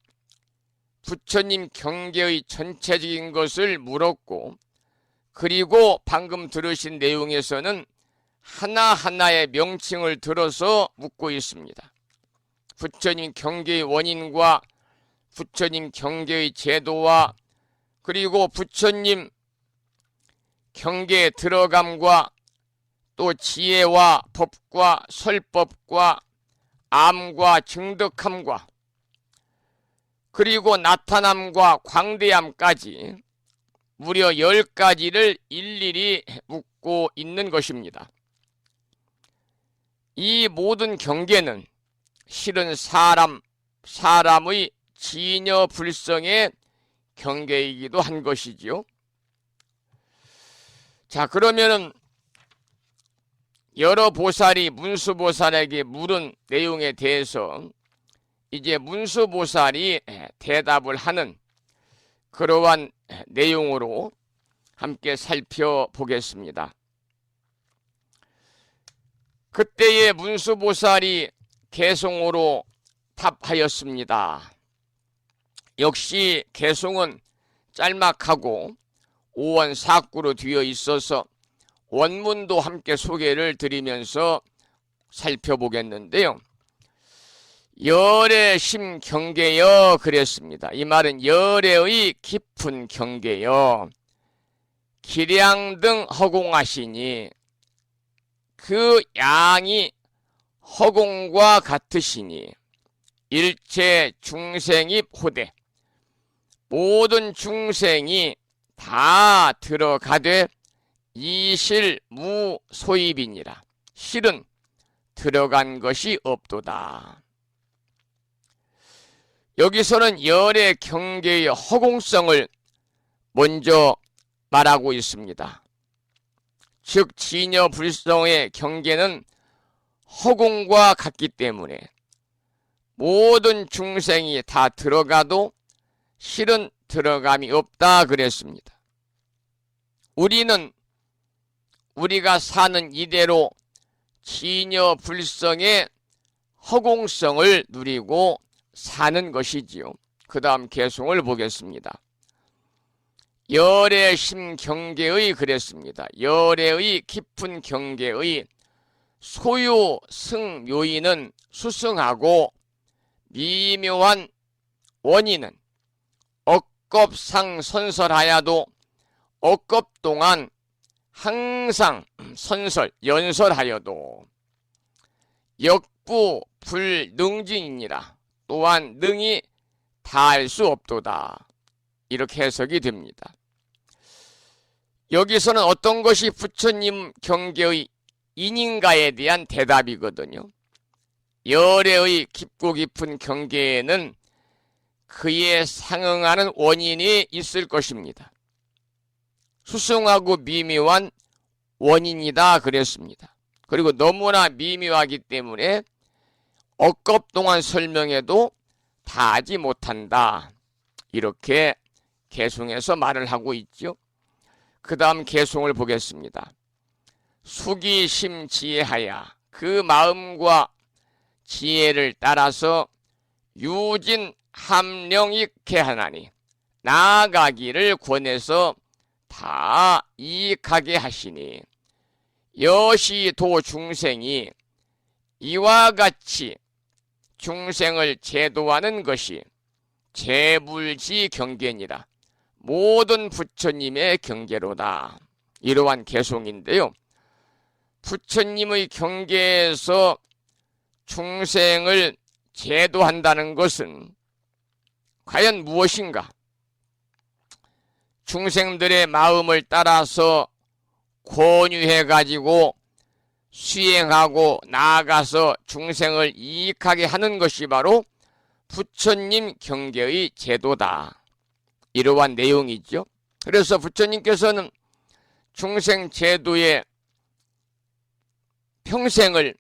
부처님 경계의 전체적인 것을 물었고, 그리고 방금 들으신 내용에서는 하나하나의 명칭을 들어서 묻고 있습니다. 부처님 경계의 원인과 부처님 경계의 제도와 그리고 부처님 경계에 들어감과 또 지혜와 법과 설법과 암과 증득함과 그리고 나타남과 광대함까지 무려 10가지를 일일이 묻고 있는 것입니다. 이 모든 경계는 실은 사람의 진여불성의 경계이기도 한 것이지요. 자, 그러면은 여러 보살이 문수보살에게 물은 내용에 대해서 이제 문수보살이 대답을 하는 그러한 내용으로 함께 살펴보겠습니다. 그때의 문수보살이 개송으로 답하였습니다. 역시 개송은 짤막하고 오원사구로 되어 있어서 원문도 함께 소개를 드리면서 살펴보겠는데요. 열애심 경계여 그랬습니다. 이 말은 열애의 깊은 경계여 기량 등 허공하시니 그 양이 허공과 같으시니 일체 중생이 호대 모든 중생이 다 들어가되 이실무소입이니라. 실은 들어간 것이 없도다. 여기서는 열의 경계의 허공성을 먼저 말하고 있습니다. 즉 진여불성의 경계는 허공과 같기 때문에 모든 중생이 다 들어가도 실은 들어감이 없다 그랬습니다. 우리가 사는 이대로 진여불성의 허공성을 누리고 사는 것이지요. 그 다음 개송을 보겠습니다. 열애심 경계의 그랬습니다. 열애의 깊은 경계의 소유 승묘인은 수승하고 미묘한 원인은 억겁상 선설하여도 억겁 동안 항상 연설하여도 역부 불능진이니라. 또한 능히 다할 수 없도다. 이렇게 해석이 됩니다. 여기서는 어떤 것이 부처님 경계의 인인가에 대한 대답이거든요. 열애의 깊고 깊은 경계에는 그에 상응하는 원인이 있을 것입니다. 수승하고 미묘한 원인이다 그랬습니다. 그리고 너무나 미묘하기 때문에 억겁 동안 설명해도 다 하지 못한다. 이렇게 개송해서 말을 하고 있죠. 그 다음 개송을 보겠습니다. 수기심지혜하여 그 마음과 지혜를 따라서 유진 함령익해 하나니 나아가기를 권해서 다 이익하게 하시니 여시도 중생이 이와 같이 중생을 제도하는 것이 재불지 경계니라. 모든 부처님의 경계로다. 이러한 개송인데요. 부처님의 경계에서 중생을 제도한다는 것은 과연 무엇인가? 중생들의 마음을 따라서 권유해가지고 수행하고 나아가서 중생을 이익하게 하는 것이 바로 부처님 경계의 제도다. 이러한 내용이죠. 그래서 부처님께서는 중생 제도에 평생을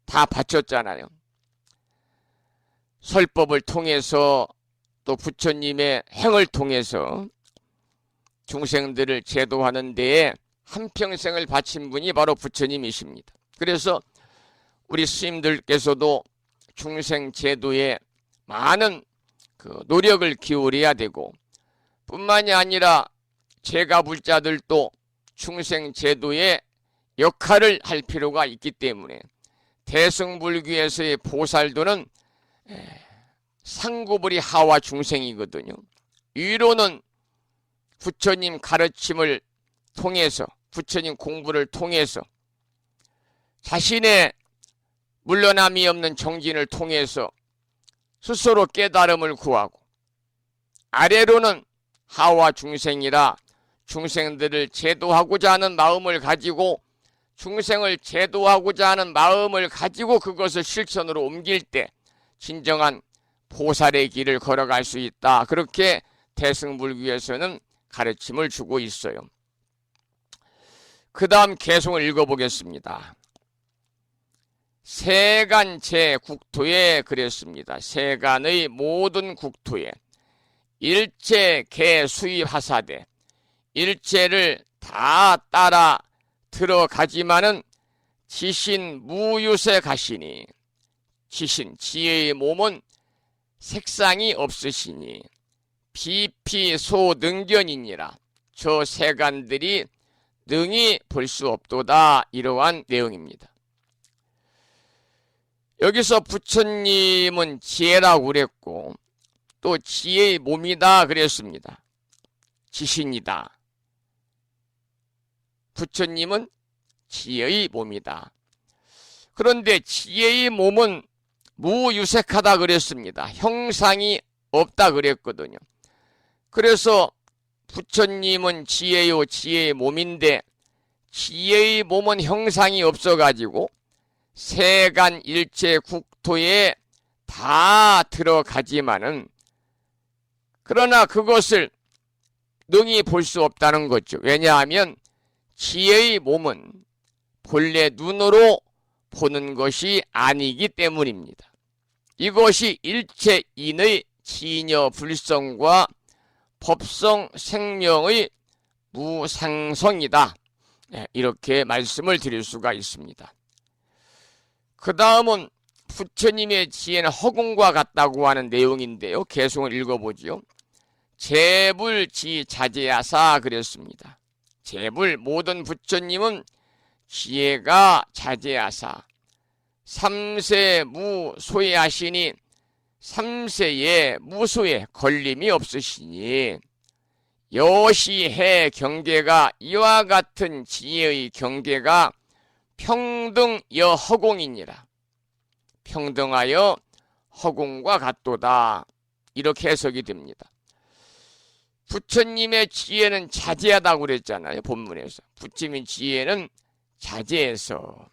다 바쳤잖아요. 설법을 통해서 또 부처님의 행을 통해서 중생들을 제도하는 데에 한평생을 바친 분이 바로 부처님이십니다. 그래서 우리 스님들께서도 중생 제도에 많은 노력을 기울여야 되고, 뿐만이 아니라 제가불자들도 중생 제도에 역할을 할 필요가 있기 때문에 대승불교에서의 보살도는 상구불이 하와 중생이거든요. 위로는 부처님 가르침을 통해서, 부처님 공부를 통해서 자신의 물러남이 없는 정진을 통해서 스스로 깨달음을 구하고, 아래로는 하와 중생이라 중생들을 제도하고자 하는 마음을 가지고, 중생을 제도하고자 하는 마음을 가지고 그것을 실천으로 옮길 때 진정한 보살의 길을 걸어갈 수 있다. 그렇게 대승불교에서는 가르침을 주고 있어요. 그 다음 개송을 읽어보겠습니다. 세간 제국토에 그랬습니다. 세간의 모든 국토에 일체 개수입하사대, 일체를 다 따라 들어가지만은 지신 무유세 가시니, 지신 지혜의 몸은 색상이 없으시니 비피소능견이니라. 저 세간들이 능히 볼 수 없도다. 이러한 내용입니다. 여기서 부처님은 지혜라고 그랬고, 또 지혜의 몸이다 그랬습니다. 지신이다. 부처님은 지혜의 몸이다. 그런데 지혜의 몸은 무유색하다 그랬습니다. 형상이 없다 그랬거든요. 그래서 부처님은 지혜요, 지혜의 몸인데 지혜의 몸은 형상이 없어가지고 세간 일체 국토에 다 들어가지만은, 그러나 그것을 능히 볼 수 없다는 거죠. 왜냐하면 지혜의 몸은 본래 눈으로 보는 것이 아니기 때문입니다. 이것이 일체인의 진여 불성과 법성 생명의 무상성이다. 이렇게 말씀을 드릴 수가 있습니다. 그 다음은 부처님의 지혜는 허공과 같다고 하는 내용인데요. 개송을 읽어보죠. 재불지자제하사 그랬습니다. 재불 모든 부처님은 지혜가 자제하사 삼세 무소해하시니, 삼세에 무소해 걸림이 없으시니, 여시해 경계가 이와 같은 지혜의 경계가 평등여 허공이니라. 평등하여 허공과 같도다. 이렇게 해석이 됩니다. 부처님의 지혜는 자제하다고 그랬잖아요. 본문에서 부처님의 지혜는 자제해서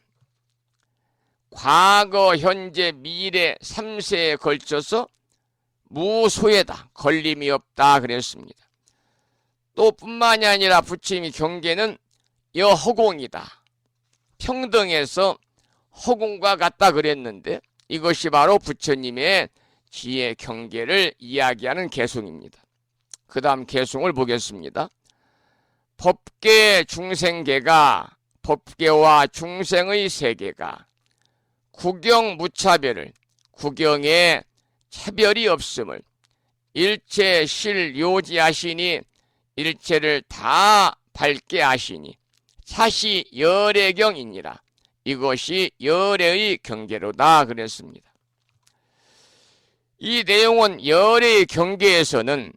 과거, 현재, 미래 3세에 걸쳐서 무소해다. 걸림이 없다 그랬습니다. 또 뿐만이 아니라 부처님의 경계는 여허공이다. 평등해서 허공과 같다 그랬는데, 이것이 바로 부처님의 지혜 경계를 이야기하는 개송입니다. 그 다음 개송을 보겠습니다. 법계 중생계가, 법계와 중생의 세계가 구경 무차별을, 구경에 차별이 없음을 일체 실요지하시니, 일체를 다 밝게 하시니 사시 열애경이니라. 이것이 열애의 경계로다 그랬습니다. 이 내용은 열애의 경계에서는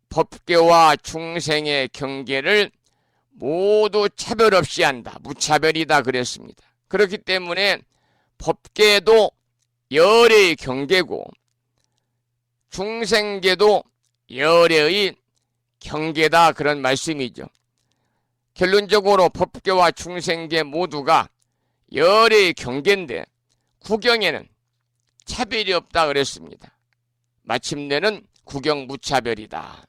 법계와 중생의 경계를 모두 차별 없이 한다. 무차별이다 그랬습니다. 그렇기 때문에 법계도 열애의 경계고 중생계도 열애의 경계다, 그런 말씀이죠. 결론적으로 법계와 중생계 모두가 열의 경계인데 구경에는 차별이 없다 그랬습니다. 마침내는 구경 무차별이다.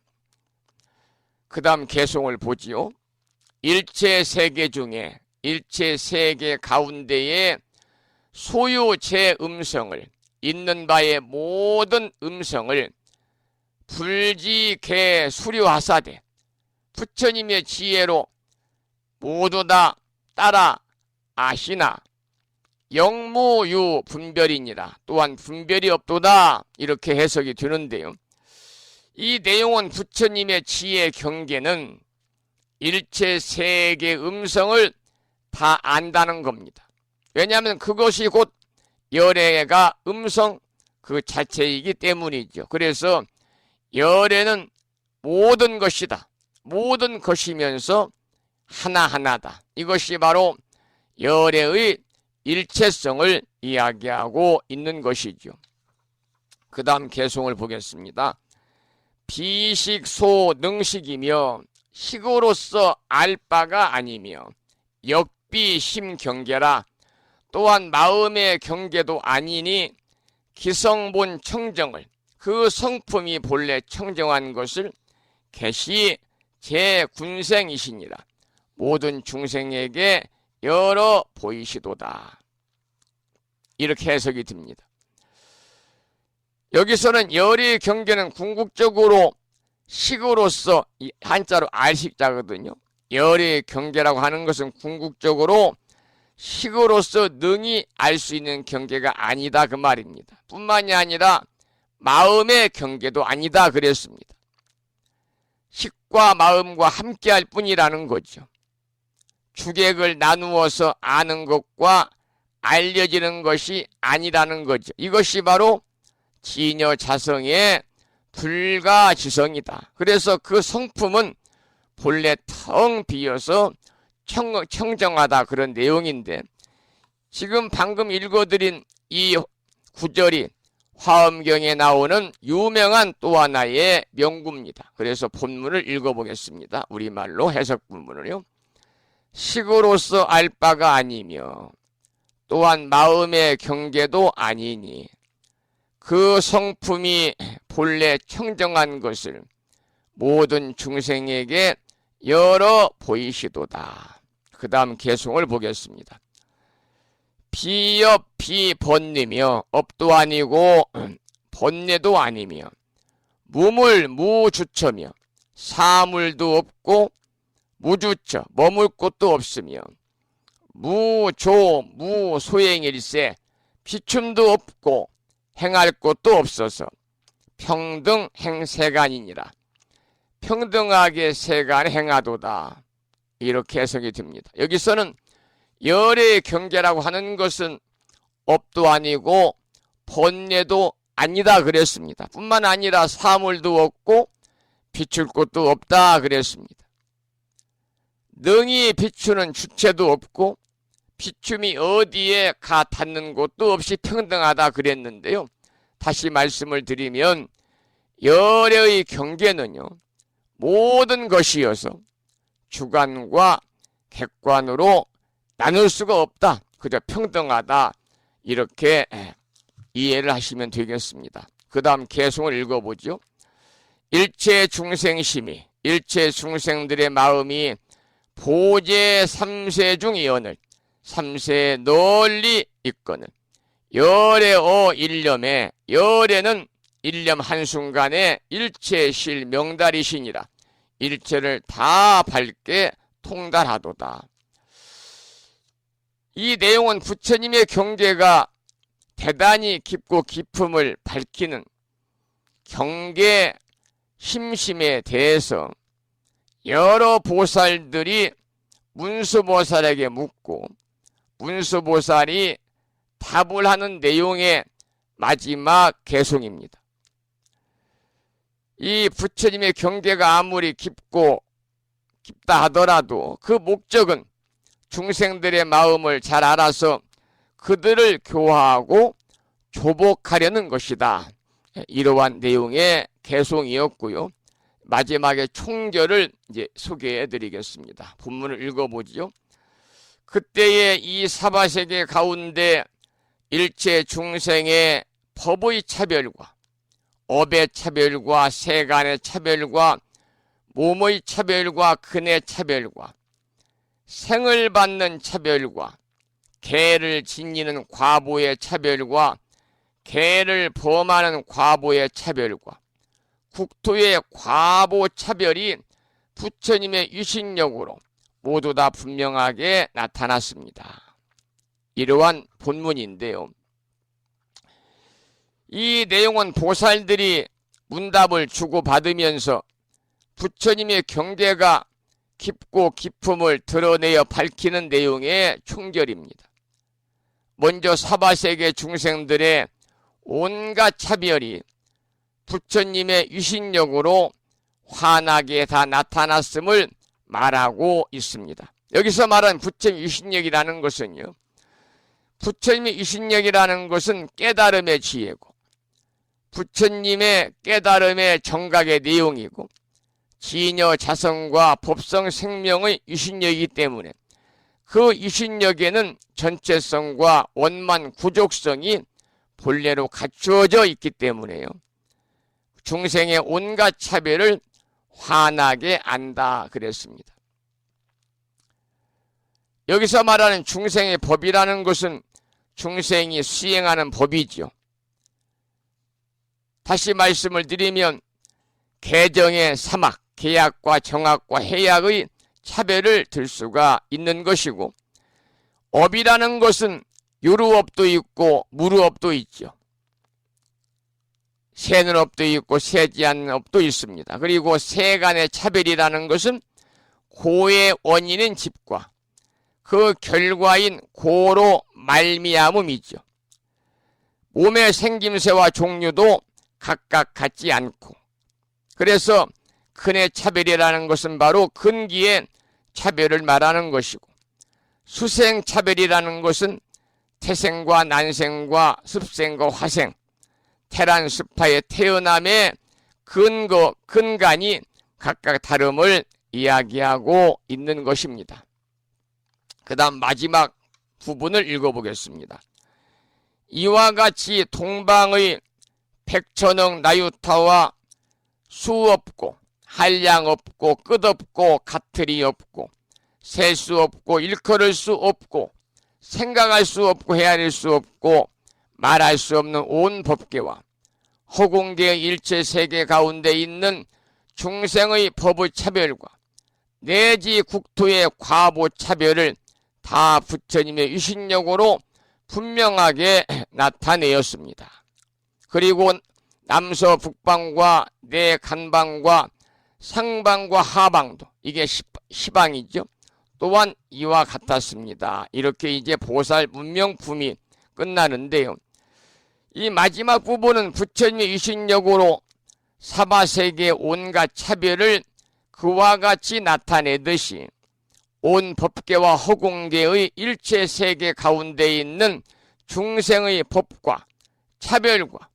그 다음 개송을 보지요. 일체 세계 중에 일체 세계 가운데에 소유 제 음성을 있는 바의 모든 음성을 불지개 수료하사되 부처님의 지혜로 모두 다 따라 아시나 영무유 분별이니라. 또한 분별이 없도다. 이렇게 해석이 되는데요. 이 내용은 부처님의 지혜 경계는 일체 세계 음성을 다 안다는 겁니다. 왜냐하면 그것이 곧 열애가 음성 그 자체이기 때문이죠. 그래서 열애는 모든 것이다. 모든 것이면서 하나하나다. 이것이 바로 열애의 일체성을 이야기하고 있는 것이죠. 그 다음 개송을 보겠습니다. 비식소 능식이며 식으로서 알 바가 아니며 역비심경계라. 또한 마음의 경계도 아니니 기성본 청정을 그 성품이 본래 청정한 것을 계시 제군생이시니라. 모든 중생에게 열어 보이시도다. 이렇게 해석이 됩니다. 여기서는 열의 경계는 궁극적으로 식으로서 한자로 알식자거든요. 열의 경계라고 하는 것은 궁극적으로 식으로서 능히 알 수 있는 경계가 아니다 그 말입니다. 뿐만이 아니라 마음의 경계도 아니다 그랬습니다. 식과 마음과 함께할 뿐이라는 거죠. 주객을 나누어서 아는 것과 알려지는 것이 아니라는 거죠. 이것이 바로 진여자성의 불가지성이다. 그래서 그 성품은 본래 텅 비어서 청정하다 그런 내용인데 지금 방금 읽어드린 이 구절이 화엄경에 나오는 유명한 또 하나의 명구입니다. 그래서 본문을 읽어보겠습니다. 우리말로 해석 본문을요. 식으로서 알 바가 아니며 또한 마음의 경계도 아니니 그 성품이 본래 청정한 것을 모든 중생에게 열어 보이시도다. 그 다음 개송을 보겠습니다. 비업 비번뇌며 업도 아니고 번뇌도 아니며 무물 무주처며 사물도 없고 무주처 머물 곳도 없으며 무조 무소행일세 비춤도 없고 행할 곳도 없어서 평등 행세간이니라. 평등하게 세간 행하도다. 이렇게 해석이 됩니다. 여기서는 열의 경계라고 하는 것은 업도 아니고 번뇌도 아니다 그랬습니다. 뿐만 아니라 사물도 없고 비출 곳도 없다 그랬습니다. 능히 비추는 주체도 없고 비춤이 어디에 가 닿는 곳도 없이 평등하다 그랬는데요. 다시 말씀을 드리면 열의 경계는요, 모든 것이어서 주관과 객관으로 나눌 수가 없다. 그저 평등하다. 이렇게 이해를 하시면 되겠습니다. 그 다음 개송을 읽어보죠. 일체 중생심이 일체 중생들의 마음이 보제 삼세 중 이언을 삼세에 널리 있거늘 열애어 일념에 열애는 일념 한순간에 일체실 명달이시니라. 일체를 다 밝게 통달하도다. 이 내용은 부처님의 경계가 대단히 깊고 깊음을 밝히는 경계 심심에 대해서 여러 보살들이 문수보살에게 묻고 문수보살이 답을 하는 내용의 마지막 개송입니다. 이 부처님의 경계가 아무리 깊다 하더라도 그 목적은 중생들의 마음을 잘 알아서 그들을 교화하고 조복하려는 것이다. 이러한 내용의 개송이었고요. 마지막에 총결을 이제 소개해 드리겠습니다. 본문을 읽어보지요. 그때의 이 사바세계 가운데 일체 중생의 법의 차별과 업의 차별과 세간의 차별과 몸의 차별과 근의 차별과 생을 받는 차별과 계를 지니는 과보의 차별과 계를 범하는 과보의 차별과 국토의 과보 차별이 부처님의 유신력으로 모두 다 분명하게 나타났습니다. 이러한 본문인데요. 이 내용은 보살들이 문답을 주고받으면서 부처님의 경계가 깊고 깊음을 드러내어 밝히는 내용의 총결입니다. 먼저 사바세계 중생들의 온갖 차별이 부처님의 유신력으로 환하게 다 나타났음을 말하고 있습니다. 여기서 말하는 부처님 유신력이라는 것은요, 부처님의 유신력이라는 것은 깨달음의 지혜고 부처님의 깨달음의 정각의 내용이고 진여 자성과 법성 생명의 유신력이기 때문에 그 유신력에는 전체성과 원만 구족성이 본래로 갖추어져 있기 때문에요. 중생의 온갖 차별을 환하게 안다 그랬습니다. 여기서 말하는 중생의 법이라는 것은 중생이 수행하는 법이죠. 다시 말씀을 드리면 개정의 사막, 계약과 정학과 해약의 차별을 들 수가 있는 것이고, 업이라는 것은 유루업도 있고 무루업도 있죠. 세는 업도 있고 세지 않는 업도 있습니다. 그리고 세간의 차별이라는 것은 고의 원인인 집과 그 결과인 고로 말미암음이죠. 몸의 생김새와 종류도 각각 같지 않고, 그래서 근의 차별이라는 것은 바로 근기의 차별을 말하는 것이고, 수생 차별이라는 것은 태생과 난생과 습생과 화생, 태란 습하의 태어남의 근간이 각각 다름을 이야기하고 있는 것입니다. 그 다음 마지막 부분을 읽어보겠습니다. 이와 같이 동방의 백천억 나유타와 수 없고 한량 없고 끝 없고 가틀이 없고 셀 수 없고 일컬을 수 없고 생각할 수 없고 헤아릴 수 없고 말할 수 없는 온 법계와 허공계의 일체 세계 가운데 있는 중생의 법의 차별과 내지 국토의 과보 차별을 다 부처님의 유신력으로 분명하게 나타내었습니다. 그리고 남서 북방과 내간방과 상방과 하방도, 이게 시방이죠. 또한 이와 같았습니다. 이렇게 이제 보살 문명품이 끝나는데요. 이 마지막 부분은 부처님의 유신력으로 사바세계의 온갖 차별을 그와 같이 나타내듯이 온 법계와 허공계의 일체 세계 가운데 있는 중생의 법과 차별과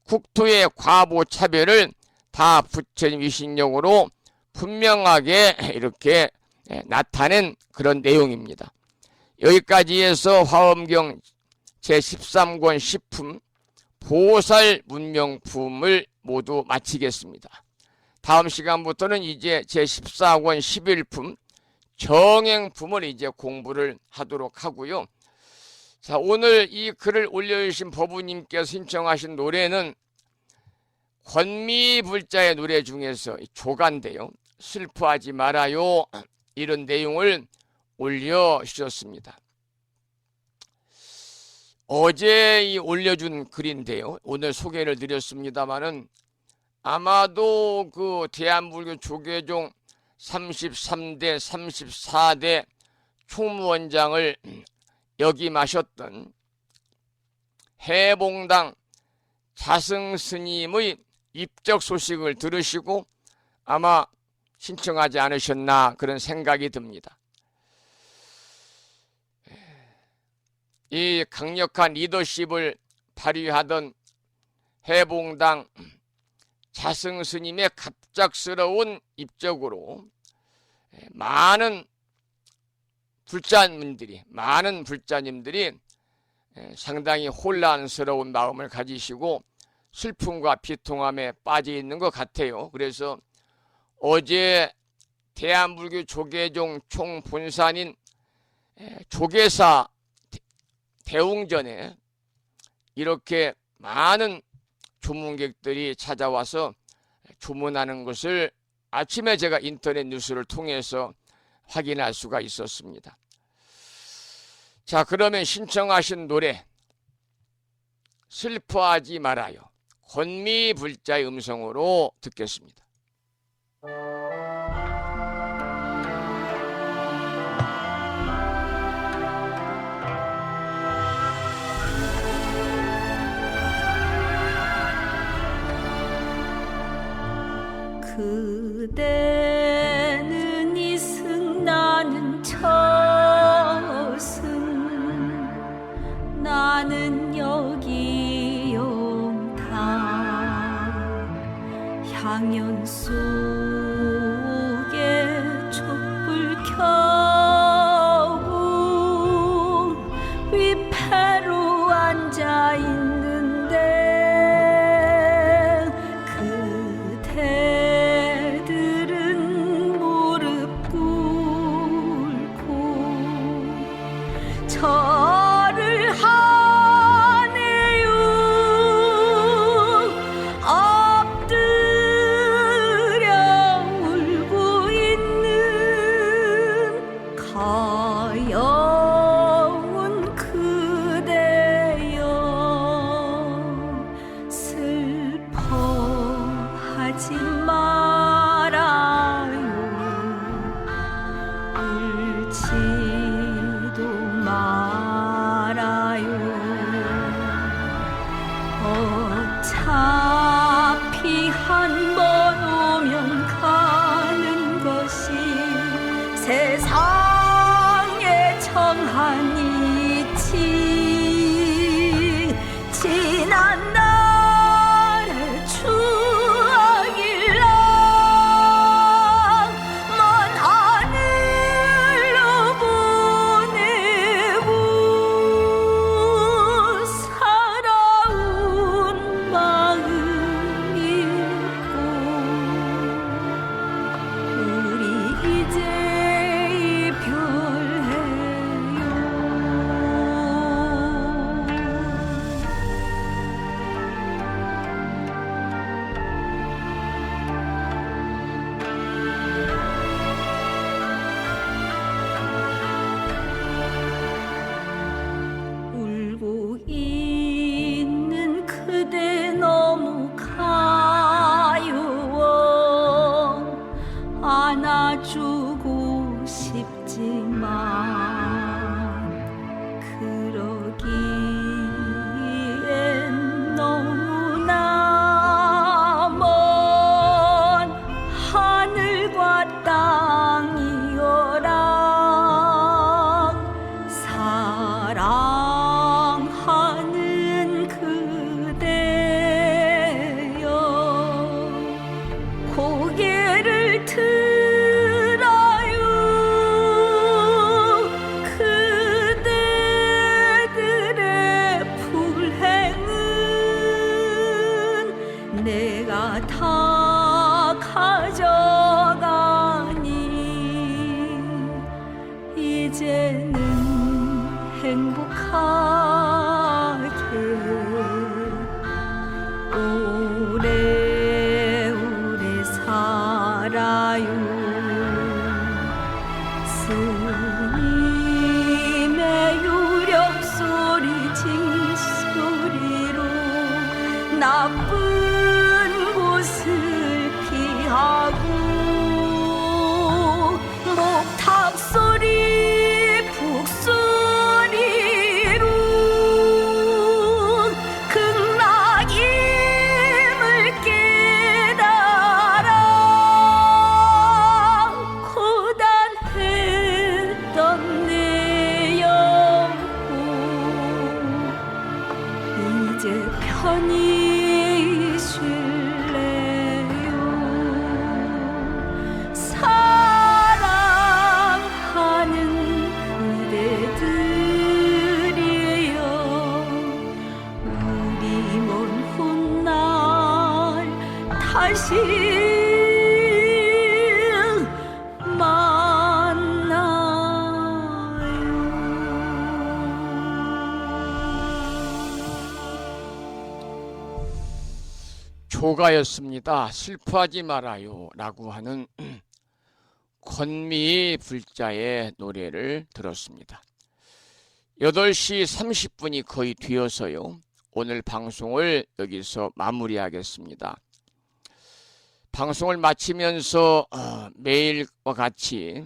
국토의 과보 차별을 다 부처님 유신력으로 분명하게 이렇게 나타낸 그런 내용입니다. 여기까지 해서 화엄경 제13권 10품 보살 문명품을 모두 마치겠습니다. 다음 시간부터는 이제 제14권 11품 정행품을 이제 공부를 하도록 하고요. 자, 오늘 이 글을 올려주신 법우님께서 신청하신 노래는 권미불자의 노래 중에서 조가인데요. 슬퍼하지 말아요, 이런 내용을 올려주셨습니다. 어제 올려준 글인데요. 오늘 소개를 드렸습니다마는 아마도 그 대한불교 조계종 33대 34대 총무원장을 역임하셨던 해봉당 자승스님의 입적 소식을 들으시고 아마 신청하지 않으셨나 그런 생각이 듭니다. 이 강력한 리더십을 발휘하던 해봉당 자승스님의 갑작스러운 입적으로 많은 많은 불자님들이 상당히 혼란스러운 마음을 가지시고 슬픔과 비통함에 빠져 있는 것 같아요. 그래서 어제 대한불교 조계종 총본산인 조계사 대웅전에 이렇게 많은 조문객들이 찾아와서 조문하는 것을 아침에 제가 인터넷 뉴스를 통해서 확인할 수가 있었습니다. 자, 그러면 신청하신 노래 슬퍼하지 말아요. 권미불자의 음성으로 듣겠습니다. 그대는 이승 나는 저승 나는 여기 용타 향연 속에 촛불 켜고 위패로 앉아 있는데 그대들은 무릎 꿇고 절을 하네요. 엎드려 울고 있는 가여운 그대여 슬퍼하지 말아요. 울지도 말아요. 어차피 한 번 오면 가는 것이 세상의 정한 이치. 지난 날의 추억일랑 먼 하늘로 보내고 살아온 마음 있고 우리 이제 이별해요. 울고 있는 그대 너무 가여워 안아주고 싶지만 그러기엔 너무나 먼 하늘과 땅이어라. 사랑하는 그대여 고개를 들어요. 그대들의 불행은 내가 다 가져가니 이제는 행복하게 오래오래 살아요. 스님의 유력소리 징소리로 나쁜 곳을 피하고 목탁소리 북소리로 극락임을 깨달아 고단했던 내 영혼 이제 편히 쉴래요. 사랑하는 다시 조가였습니다. 슬퍼하지 말아요 라고 하는 권미 불자의 노래를 들었습니다. 8시 30분이 거의 되어서요. 오늘 방송을 여기서 마무리하겠습니다. 방송을 마치면서 매일과 같이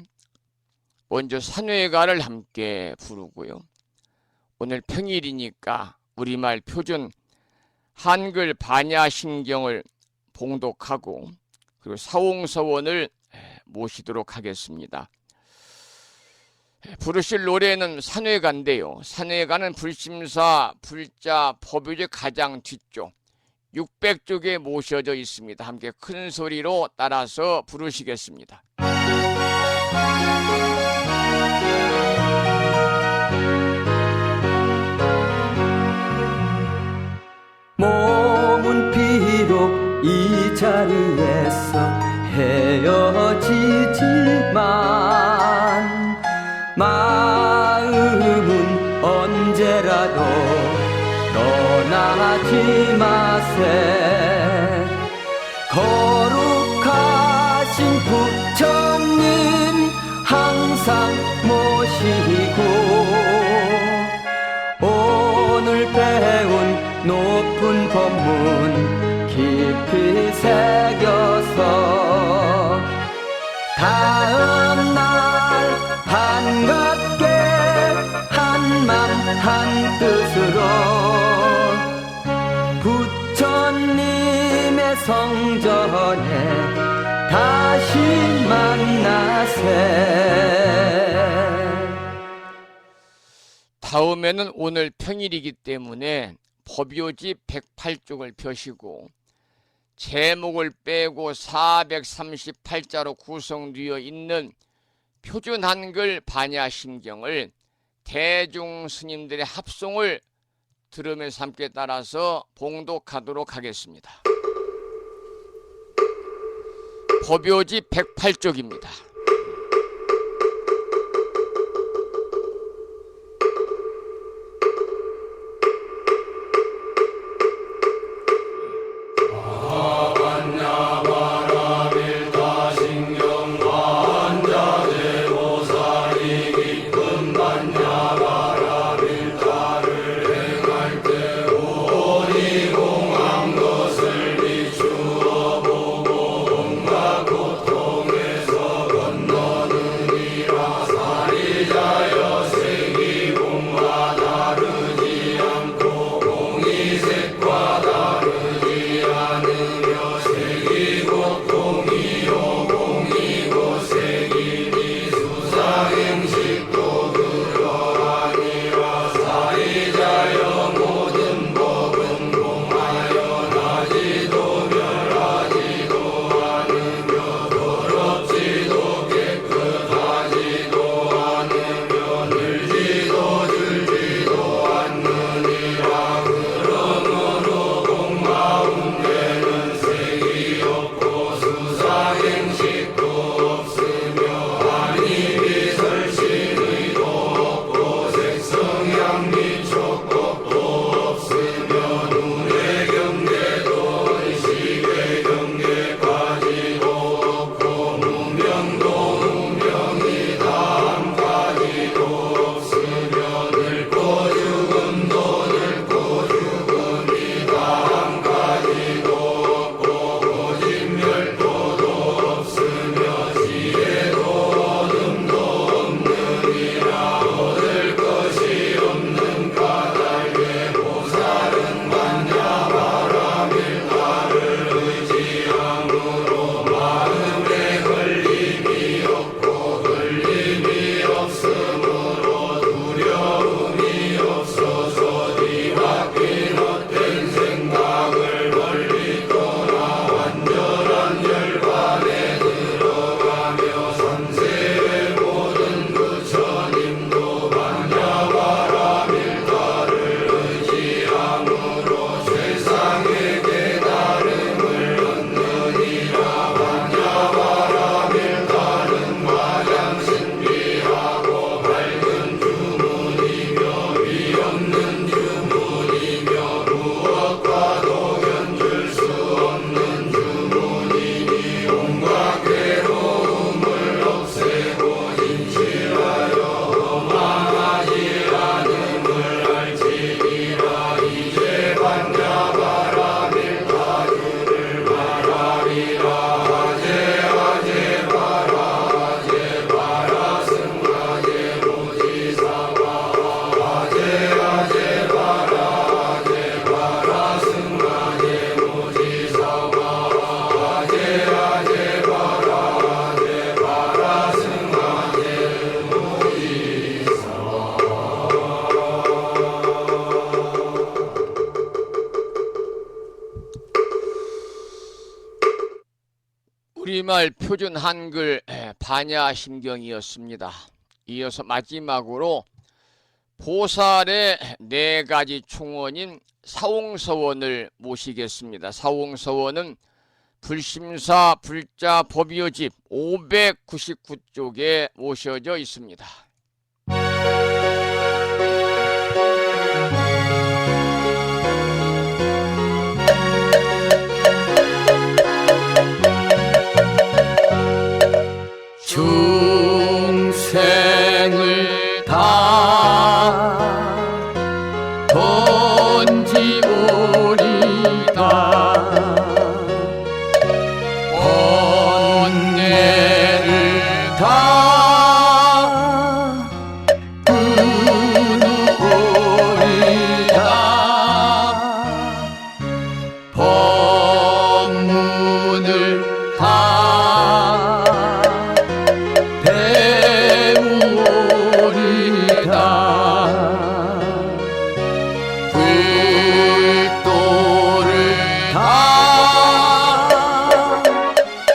먼저 산회가를 함께 부르고요. 오늘 평일이니까 우리말 표준 한글 반야신경을 봉독하고 그리고 사홍서원을 모시도록 하겠습니다. 부르실 노래는 산회가인데요. 산회가는 불심사 불자 법요제 가장 뒤쪽 600쪽에 모셔져 있습니다. 함께 큰 소리로 따라서 부르시겠습니다. 몸은 비록 이 자리에서 헤어지지만 마음은 언제라도 떠나지 마세. 거룩하신 부처님 항상 모시고 오늘 배운 높은 법문 깊이 새겨서 다음날 반갑게 한맘 한뜻으로 부처님의 성전에 다시 만나세. 다음에는 오늘 평일이기 때문에 법요지 108쪽을 펴시고 제목을 빼고 438자로 구성되어 있는 표준 한글 반야신경을 대중 스님들의 합송을 들으면서 함께 따라서 봉독하도록 하겠습니다. 법요지 108쪽입니다. 고통에서 우리말 표준 한글 반야심경이었습니다. 이어서 마지막으로 보살의 네 가지 총원인 사홍서원을 모시겠습니다. 사홍서원은 불심사 불자 법요집 599쪽에 모셔져 있습니다. 중생을 다 던지오리다 번뇌를 다 끊어오리다 법문을 다 배우오리다 불도를 다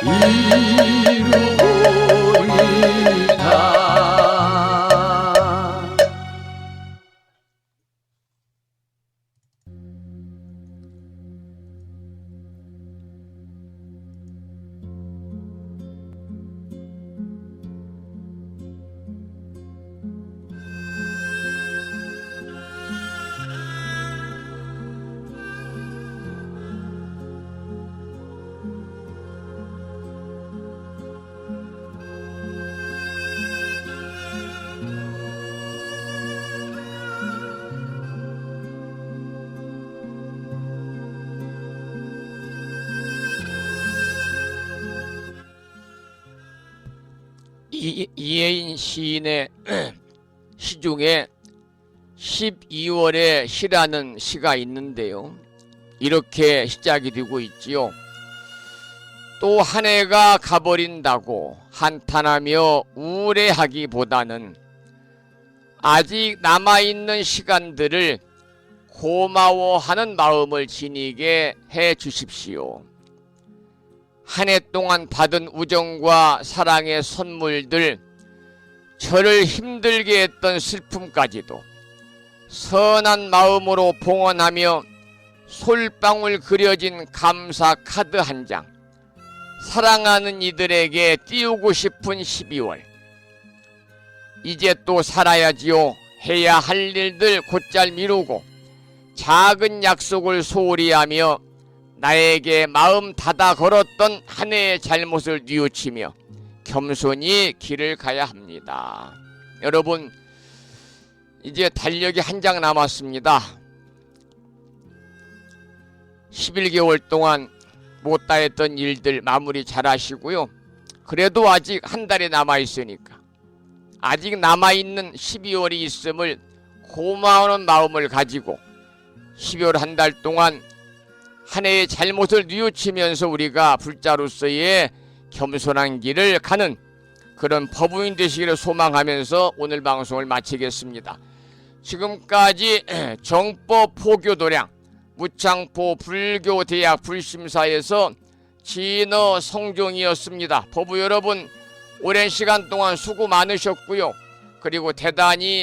이루오리다 이혜인 시인의 시 중에 12월의 시라는 시가 있는데요. 이렇게 시작이 되고 있지요. 또 한 해가 가버린다고 한탄하며 우울해하기보다는 아직 남아있는 시간들을 고마워하는 마음을 지니게 해 주십시오. 한 해 동안 받은 우정과 사랑의 선물들, 저를 힘들게 했던 슬픔까지도 선한 마음으로 봉헌하며 솔방울 그려진 감사 카드 한 장, 사랑하는 이들에게 띄우고 싶은 12월. 이제 또 살아야지요. 해야 할 일들 곧잘 미루고 작은 약속을 소홀히 하며 나에게 마음 닫아 걸었던 한 해의 잘못을 뉘우치며 겸손히 길을 가야 합니다. 여러분, 이제 달력이 한 장 남았습니다. 11개월 동안 못다 했던 일들 마무리 잘 하시고요. 그래도 아직 한 달이 남아있으니까 아직 남아있는 12월이 있음을 고마워하는 마음을 가지고 12월 한 달 동안 한 해의 잘못을 뉘우치면서 우리가 불자로서의 겸손한 길을 가는 그런 법우인 되시기를 소망하면서 오늘 방송을 마치겠습니다. 지금까지 정법 포교도량 무창포 불교대학 불심사에서 진어 성종이었습니다. 법우 여러분, 오랜 시간 동안 수고 많으셨고요. 그리고 대단히